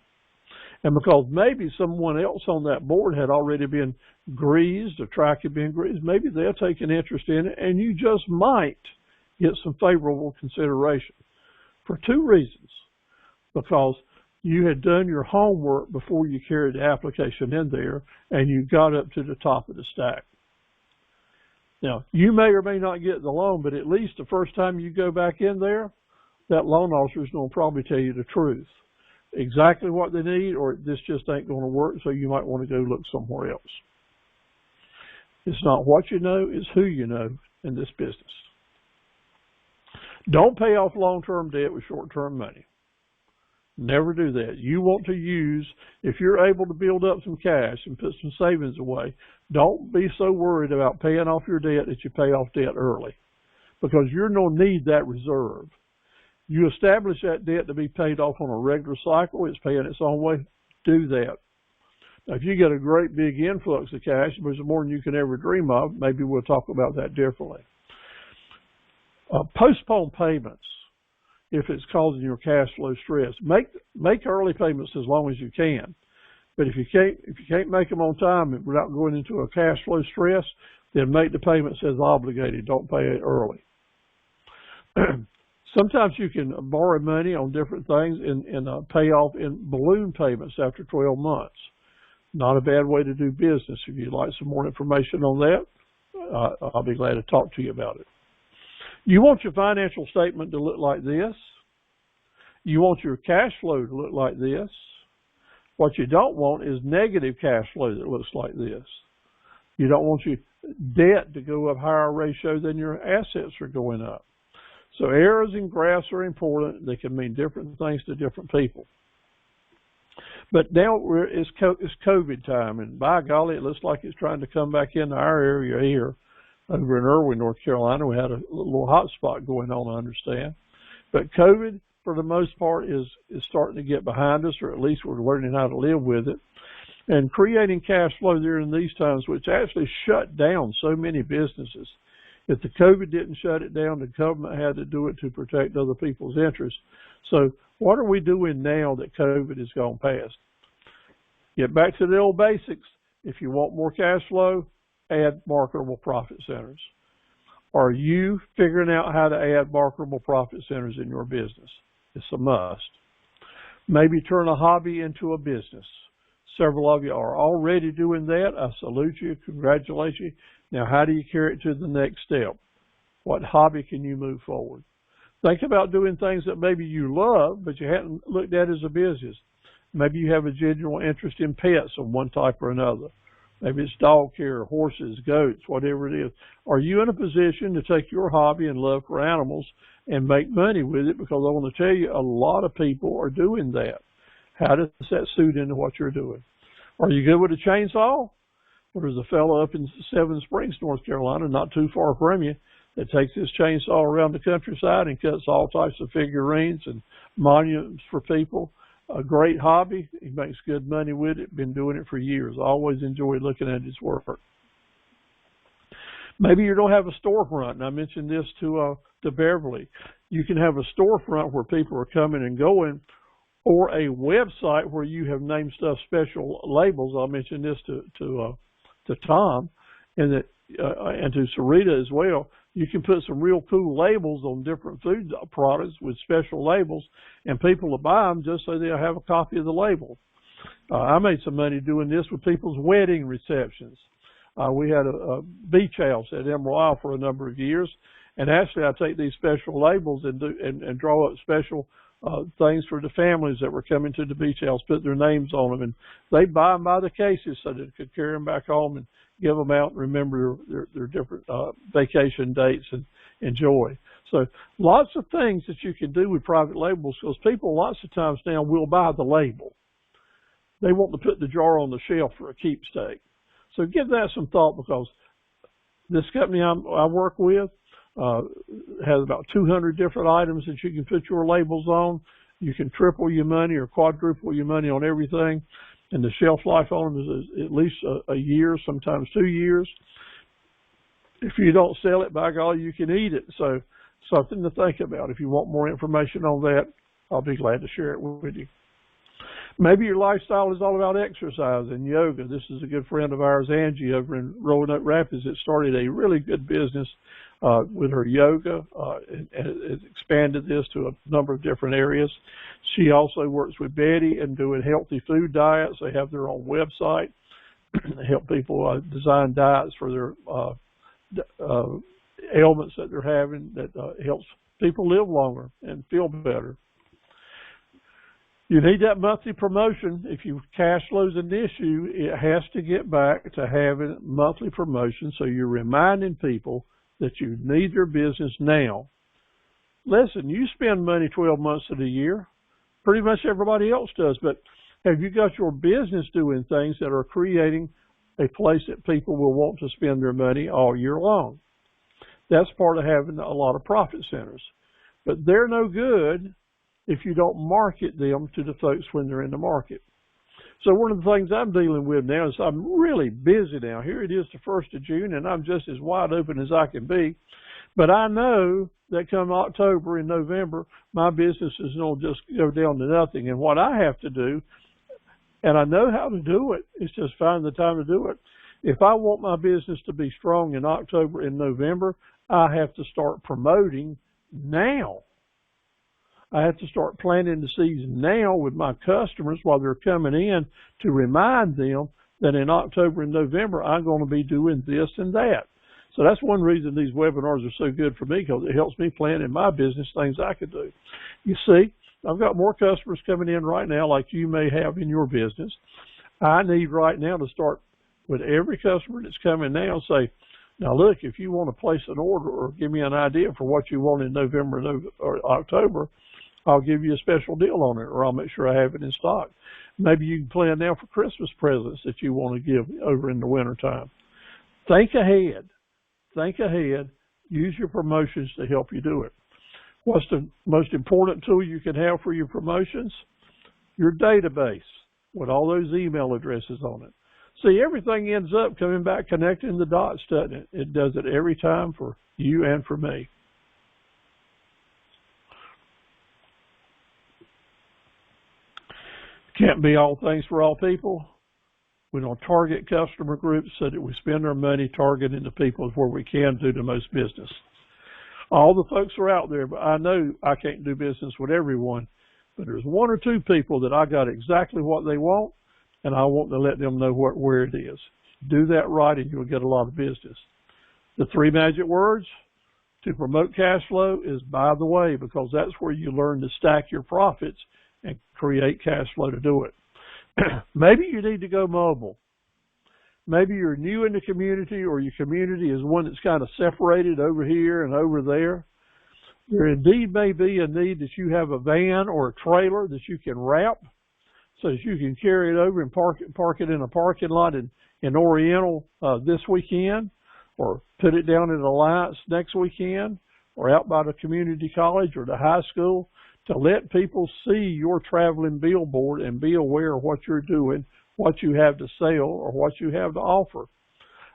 And because maybe someone else on that board had already been greased, or track had been greased, maybe they'll take an interest in it, and you just might get some favorable consideration for two reasons. Because you had done your homework before you carried the application in there, and you got up to the top of the stack. Now, you may or may not get the loan, but at least the first time you go back in there, that loan officer is going to probably tell you the truth. Exactly what they need, or this just ain't going to work, so you might want to go look somewhere else. It's not what you know, it's who you know in this business. Don't pay off long-term debt with short-term money. Never do that. You want to use, if you're able to build up some cash and put some savings away, don't be so worried about paying off your debt that you pay off debt early, because you're going to need that reserve. You establish that debt to be paid off on a regular cycle. It's paying its own way. Do that. Now, if you get a great big influx of cash, which is more than you can ever dream of, maybe we'll talk about that differently. Postpone payments if it's causing your cash flow stress. Make early payments as long as you can. But if you can't make them on time and without going into a cash flow stress, then make the payments as obligated. Don't pay it early. Sometimes you can borrow money on different things and pay off in balloon payments after 12 months. Not a bad way to do business. If you'd like some more information on that, I'll be glad to talk to you about it. You want your financial statement to look like this. You want your cash flow to look like this. What you don't want is negative cash flow that looks like this. You don't want your debt to go up higher ratio than your assets are going up. So errors and graphs are important. They can mean different things to different people. But now it's COVID time, and by golly, it looks like it's trying to come back into our area here. Over in Irwin, North Carolina, we had a little hot spot going on, I understand. But COVID, for the most part, is starting to get behind us, or at least we're learning how to live with it. And creating cash flow during these times, which actually shut down so many businesses. If the COVID didn't shut it down, the government had to do it to protect other people's interests. So what are we doing now that COVID has gone past? Get back to the old basics. If you want more cash flow, add marketable profit centers. Are you figuring out how to add marketable profit centers in your business? It's a must. Maybe turn a hobby into a business. Several of you are already doing that. I salute you. Congratulations. Now, how do you carry it to the next step? What hobby can you move forward? Think about doing things that maybe you love, but you hadn't looked at as a business. Maybe you have a genuine interest in pets of one type or another. Maybe it's dog care, horses, goats, whatever it is. Are you in a position to take your hobby and love for animals and make money with it? Because I want to tell you, a lot of people are doing that. How does that suit into what you're doing? Are you good with a chainsaw? Well, there's a fellow up in Seven Springs, North Carolina, not too far from you, that takes his chainsaw around the countryside and cuts all types of figurines and monuments for people. A great hobby. He makes good money with it. Been doing it for years. I always enjoy looking at his work. Maybe you don't have a storefront, and I mentioned this to Beverly. You can have a storefront where people are coming and going, or a website where you have named stuff special labels. I mentioned this to Tom, and to Sarita as well. You can put some real cool labels on different food products with special labels, and people will buy them just so they'll have a copy of the label. I made some money doing this with people's wedding receptions. We had a beach house at Emerald Isle for a number of years, and actually I take these special labels and draw up special things for the families that were coming to the beach house, put their names on them, and they buy them by the cases so that they could carry them back home and give them out and remember their different vacation dates and enjoy. So lots of things that you can do with private labels, because people lots of times now will buy the label. They want to put the jar on the shelf for a keepsake. So give that some thought, because this company I work with has about 200 different items that you can put your labels on. You can triple your money or quadruple your money on everything. And the shelf life on them is at least a year, sometimes 2 years. If you don't sell it, by golly, you can eat it. So something to think about. If you want more information on that, I'll be glad to share it with you. Maybe your lifestyle is all about exercise and yoga. This is a good friend of ours, Angie, over in Roanoke Rapids, that started a really good business with her yoga and has expanded this to a number of different areas. She also works with Betty and doing healthy food diets. They have their own website. They help people design diets for their ailments that they're having that helps people live longer and feel better. You need that monthly promotion. If your cash flow is an issue, it has to get back to having monthly promotion, so you're reminding people that you need their business now. Listen, you spend money 12 months of the year. Pretty much everybody else does, but have you got your business doing things that are creating a place that people will want to spend their money all year long? That's part of having a lot of profit centers. But they're no good if you don't market them to the folks when they're in the market. So one of the things I'm dealing with now is I'm really busy now. Here it is the 1st of June, and I'm just as wide open as I can be. But I know that come October and November, my business is going to just go down to nothing. And what I have to do, and I know how to do it, is just find the time to do it. If I want my business to be strong in October and November, I have to start promoting now. I have to start planting the seeds now with my customers while they're coming in to remind them that in October and November, I'm going to be doing this and that. So that's one reason these webinars are so good for me, because it helps me plan in my business things I could do. You see, I've got more customers coming in right now like you may have in your business. I need right now to start with every customer that's coming now, say, now look, if you want to place an order or give me an idea for what you want in November or October, I'll give you a special deal on it, or I'll make sure I have it in stock. Maybe you can plan now for Christmas presents that you want to give over in the wintertime. Think ahead. Think ahead. Use your promotions to help you do it. What's the most important tool you can have for your promotions? Your database with all those email addresses on it. See, everything ends up coming back connecting the dots, doesn't it? It does it every time for you and for me. Can't be all things for all people. We don't target customer groups so that we spend our money targeting the people where we can do the most business. All the folks are out there, but I know I can't do business with everyone. But there's one or two people that I got exactly what they want, and I want to let them know where it is. Do that right, and you'll get a lot of business. The 3 magic words to promote cash flow is by the way, because that's where you learn to stack your profits and create cash flow to do it. Maybe you need to go mobile. maybe you're new in the community, or your community is one that's kind of separated over here and over there. There indeed may be a need that you have a van or a trailer that you can wrap so that you can carry it over and park it in a parking lot in Oriental this weekend, or put it down in Alliance next weekend, or out by the community college or the high school, to let people see your traveling billboard and be aware of what you're doing, what you have to sell, or what you have to offer.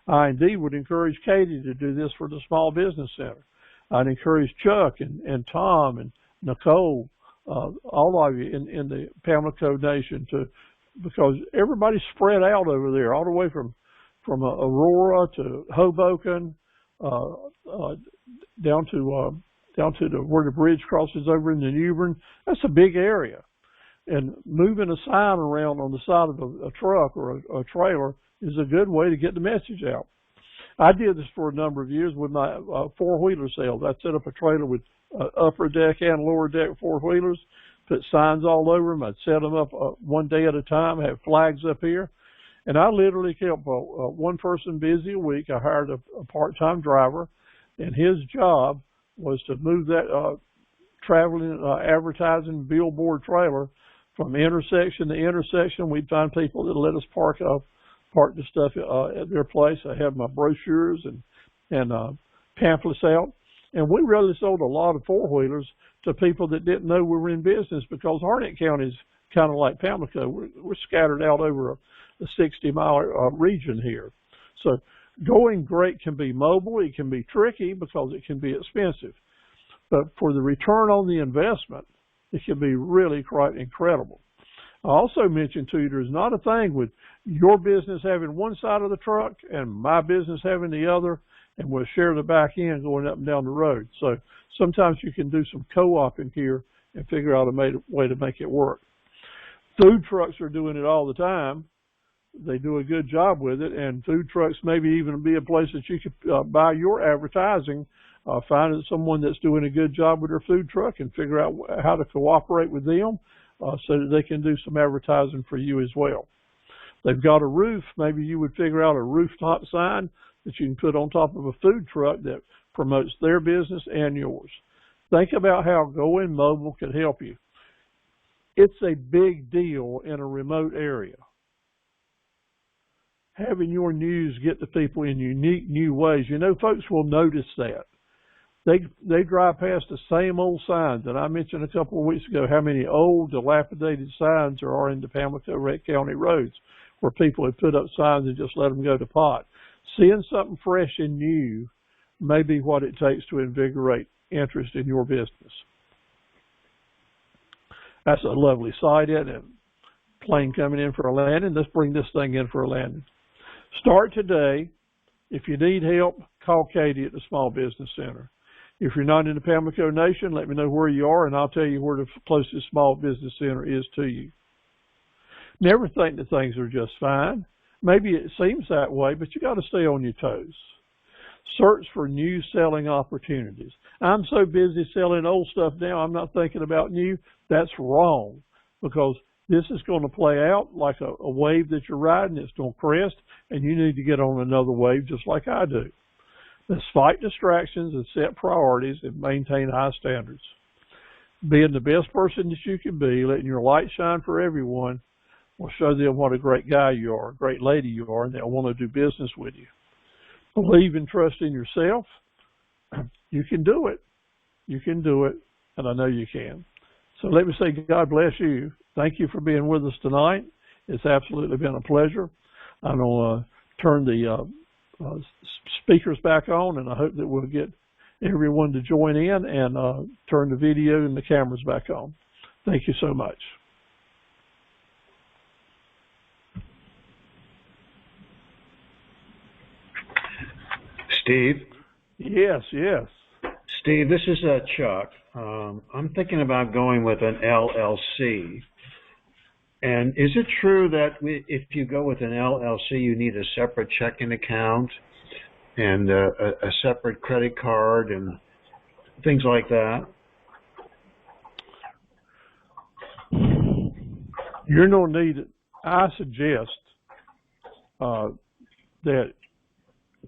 I indeed would encourage Katie to do this for the Small Business Center. I'd encourage Chuck and Tom and Nicole, all of you in the Pamlico Nation, because everybody's spread out over there, all the way from Aurora to Hoboken, down to where the bridge crosses over into Newbern. That's a big area, and moving a sign around on the side of a truck or a trailer is a good way to get the message out. I did this for a number of years with my four-wheeler sales. I'd set up a trailer with upper deck and lower deck four-wheelers, put signs all over them. I'd set them up one day at a time, have flags up here. And I literally kept one person busy a week. I hired a part-time driver, and his job was to move that traveling advertising billboard trailer from intersection to intersection. We'd find people that let us park the stuff at their place. I had my brochures and pamphlets out. And we really sold a lot of four-wheelers to people that didn't know we were in business, because Harnett County is kind of like Pamlico. We're scattered out over a 60-mile region here. So going great can be mobile. It can be tricky because it can be expensive. But for the return on the investment, it can be really quite incredible. I also mentioned to you there's not a thing with your business having one side of the truck and my business having the other, and we'll share the back end going up and down the road. So sometimes you can do some co-oping here and figure out a way to make it work. Food trucks are doing it all the time. They do a good job with it, and food trucks maybe even be a place that you could buy your advertising, find someone that's doing a good job with their food truck and figure out how to cooperate with them so that they can do some advertising for you as well. They've got a roof. Maybe you would figure out a rooftop sign that you can put on top of a food truck that promotes their business and yours. Think about how going mobile could help you. It's a big deal in a remote area. Having your news get to people in unique new ways. You know, folks will notice that. They drive past the same old signs. And I mentioned a couple of weeks ago how many old, dilapidated signs there are in the Pamlico County roads, where people have put up signs and just let them go to pot. Seeing something fresh and new may be what it takes to invigorate interest in your business. That's a lovely sight, isn't it? Plane coming in for a landing. Let's bring this thing in for a landing. Start today. If you need help, call Katie at the Small Business Center. If you're not in the Pamlico Nation, let me know where you are, and I'll tell you where the closest Small Business Center is to you. Never think that things are just fine. Maybe it seems that way, but you got to stay on your toes. Search for new selling opportunities. I'm so busy selling old stuff now, I'm not thinking about new. That's wrong, because this is going to play out like a wave that you're riding. It's going to crest, and you need to get on another wave just like I do. Let's fight distractions and set priorities and maintain high standards. Being the best person that you can be, letting your light shine for everyone, will show them what a great guy you are, a great lady you are, and they'll want to do business with you. Believe and trust in yourself. You can do it. You can do it, and I know you can. So let me say, God bless you. Thank you for being with us tonight. It's absolutely been a pleasure. I'm going to turn the speakers back on, and I hope that we'll get everyone to join in and turn the video and the cameras back on. Thank you so much. Steve? Yes. Steve, this is Chuck. I'm thinking about going with an LLC. And is it true that if you go with an LLC, you need a separate checking account and a separate credit card and things like that? You're going to need it. I suggest that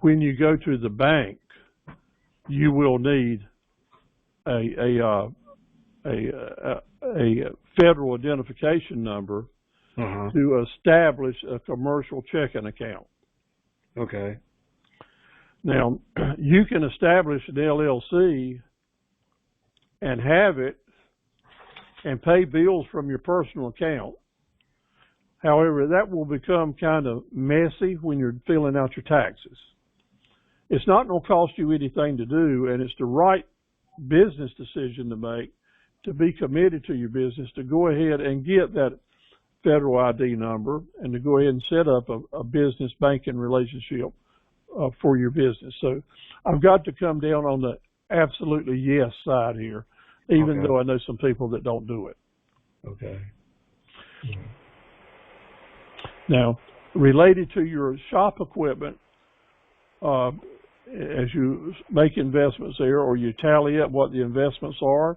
when you go to the bank, you will need a federal identification number to establish a commercial checking account. Okay. Now, you can establish an LLC and have it and pay bills from your personal account. However, that will become kind of messy when you're filling out your taxes. It's not going to cost you anything to do, and it's the right business decision to make, to be committed to your business, to go ahead and get that federal ID number and to go ahead and set up a business banking relationship for your business. So I've got to come down on the absolutely yes side here, even though I know some people that don't do it. Okay. Now, related to your shop equipment, as you make investments there or you tally up what the investments are,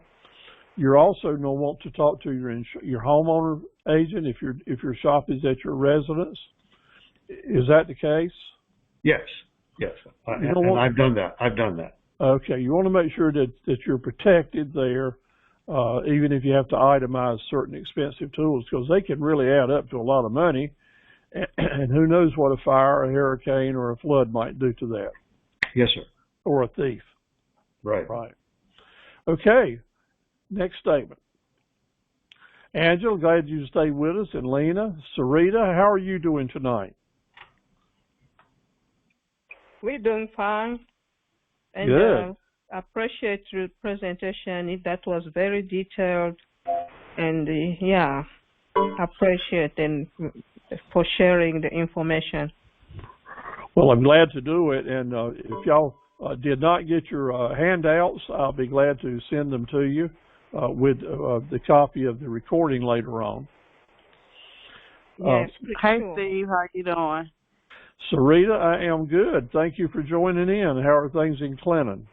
you're also going to want to talk to your homeowner agent if your shop is at your residence. Is that the case? Yes. And I've done that. Okay, you want to make sure that you're protected there, even if you have to itemize certain expensive tools, because they can really add up to a lot of money, and who knows what a fire, a hurricane, or a flood might do to that. Yes, sir. Or a thief. Right. Okay, next statement. Angela, glad you stayed with us, and Lena. Sarita, how are you doing tonight? We're doing fine. And good. I appreciate your presentation. That was very detailed. And I appreciate and for sharing the information. Well, I'm glad to do it. And if y'all did not get your handouts, I'll be glad to send them to you with the copy of the recording later on. Yes, hey, Steve, how you doing? Sarita, I am good. Thank you for joining in. How are things in Clinton?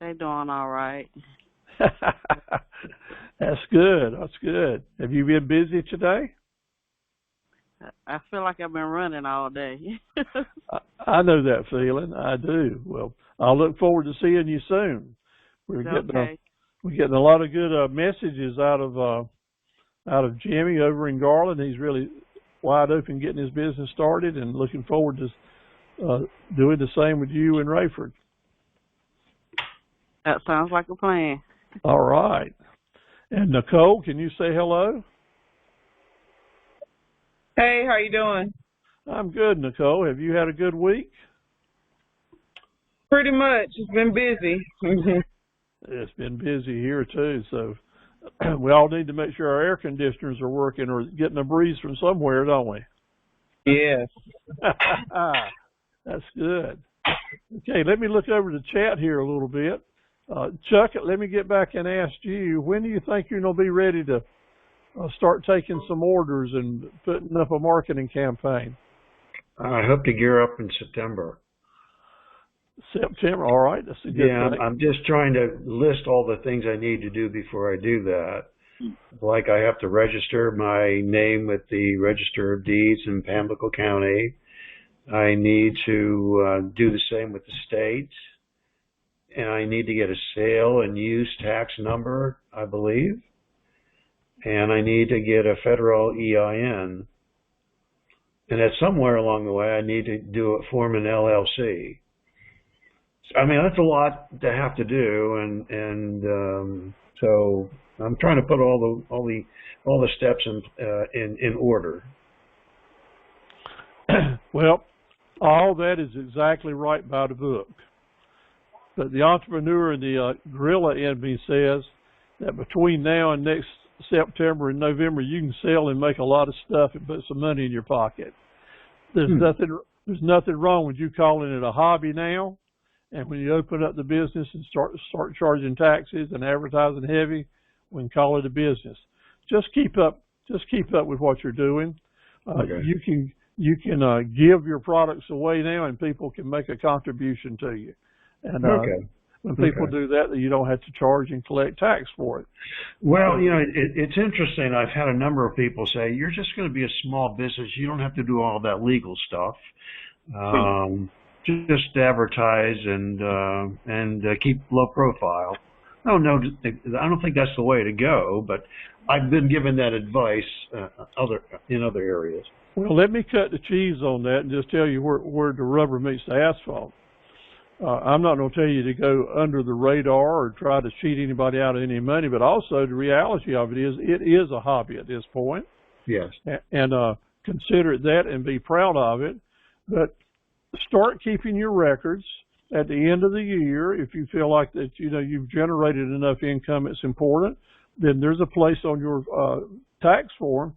They doing all right. That's good. Have you been busy today? I feel like I've been running all day. I know that feeling. I do. Well, I'll look forward to seeing you soon. We're getting a lot of good messages out of Jimmy over in Garland. He's really wide open getting his business started, and looking forward to doing the same with you in Rayford. That sounds like a plan. All right. And Nicole, can you say hello? Hey, how you doing? I'm good, Nicole. Have you had a good week? Pretty much. It's been busy. It's been busy here too, so we all need to make sure our air conditioners are working or getting a breeze from somewhere, don't we? Yes. That's good. Okay, let me look over the chat here a little bit. Chuck, let me get back and ask you, when do you think you're going to be ready to start taking some orders and putting up a marketing campaign? I hope to gear up in September. September, all right. That's a good thing. I'm just trying to list all the things I need to do before I do that. Like I have to register my name with the Register of Deeds in Pamlico County. I need to do the same with the state. And I need to get a sale and use tax number, I believe. And I need to get a federal EIN. And at somewhere along the way, I need to form an LLC. I mean, that's a lot to have to do, and so I'm trying to put all the steps in order. Well, all that is exactly right by the book. But the entrepreneur and the gorilla in me says that between now and next September and November, you can sell and make a lot of stuff and put some money in your pocket. There's nothing wrong with you calling it a hobby now. And when you open up the business and start charging taxes and advertising heavy, we can call it a business. Just keep up with what you're doing. Okay. You can give your products away now, and people can make a contribution to you. And when people do that, you don't have to charge and collect tax for it. Well, it's interesting. I've had a number of people say, you're just going to be a small business. You don't have to do all that legal stuff. Just advertise and keep low profile. I don't think that's the way to go, but I've been given that advice in other areas. Well, let me cut the cheese on that and just tell you where the rubber meets the asphalt. I'm not going to tell you to go under the radar or try to cheat anybody out of any money, but also the reality of it is a hobby at this point. Yes. And consider it that and be proud of it. But start keeping your records at the end of the year. If you feel like that, you've generated enough income, it's important, then there's a place on your tax form,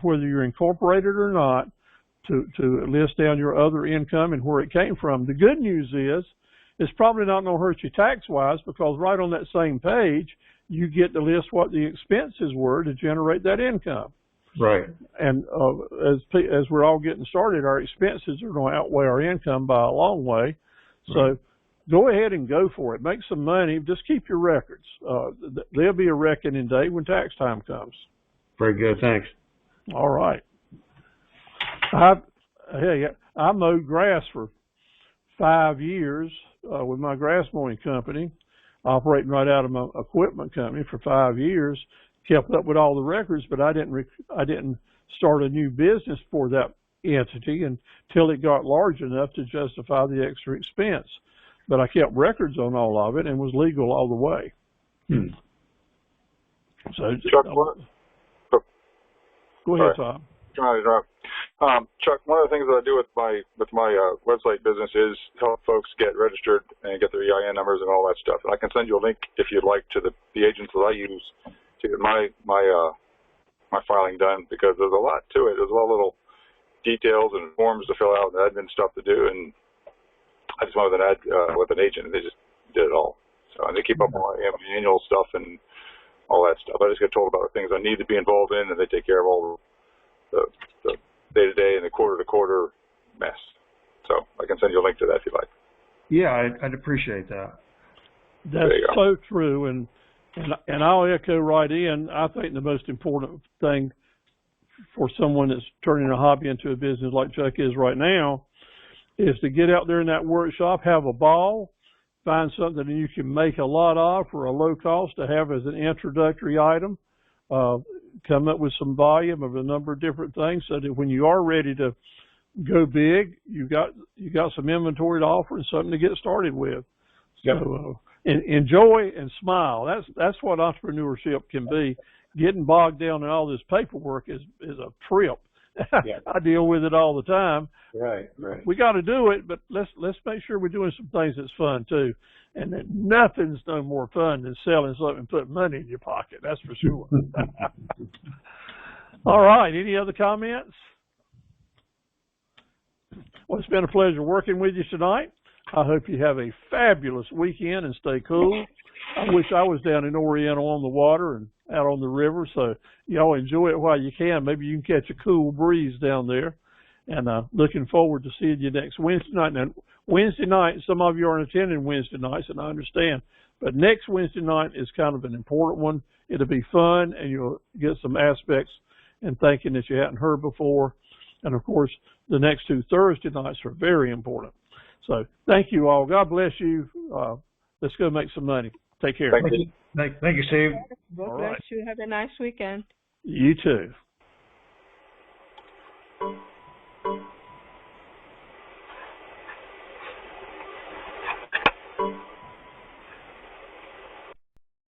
whether you're incorporated or not, to list down your other income and where it came from. The good news is it's probably not going to hurt you tax-wise, because right on that same page, you get to list what the expenses were to generate that income. Right. And as we're all getting started, our expenses are going to outweigh our income by a long way. So go ahead and go for it. Make some money. Just keep your records. There'll be a reckoning day when tax time comes. Very good. Thanks. All right. I mowed grass for 5 years with my grass mowing company, operating right out of my equipment company for 5 years. Kept up with all the records, but I didn't start a new business for that entity until it got large enough to justify the extra expense. But I kept records on all of it and was legal all the way. So, Chuck, go ahead, Tom. Chuck, one of the things that I do with my website business is help folks get registered and get their EIN numbers and all that stuff. And I can send you a link if you'd like to the agents that I use to get my filing done, because there's a lot to it. There's a lot of little details and forms to fill out and admin stuff to do, and I just went with an agent, and they just did it all. So, and they keep up on my annual stuff and all that stuff. I just get told about the things I need to be involved in, and they take care of all the day-to-day and the quarter-to-quarter mess. So I can send you a link to that if you like. Yeah, I'd appreciate that. That's so true, and I'll echo right in. I think the most important thing for someone that's turning a hobby into a business like Chuck is right now is to get out there in that workshop, have a ball, find something that you can make a lot of for a low cost to have as an introductory item, come up with some volume of a number of different things so that when you are ready to go big, you got some inventory to offer and something to get started with. Yep. So enjoy and smile. That's what entrepreneurship can be. Getting bogged down in all this paperwork is a trip. Yeah. I deal with it all the time. Right. We got to do it, but let's make sure we're doing some things that's fun too. And that nothing's no more fun than selling something and putting money in your pocket. That's for sure. All right. Any other comments? Well, it's been a pleasure working with you tonight. I hope you have a fabulous weekend and stay cool. I wish I was down in Oriental on the water and out on the river, so y'all enjoy it while you can. Maybe you can catch a cool breeze down there. And looking forward to seeing you next Wednesday night. Now, Wednesday night, some of you aren't attending Wednesday nights, and I understand. But next Wednesday night is kind of an important one. It'll be fun, and you'll get some aspects and thinking that you hadn't heard before. And, of course, the next 2 Thursday nights are very important. So thank you all. God bless you. Let's go make some money. Take care. Thank you, Steve. God bless you. Have a nice weekend. You too.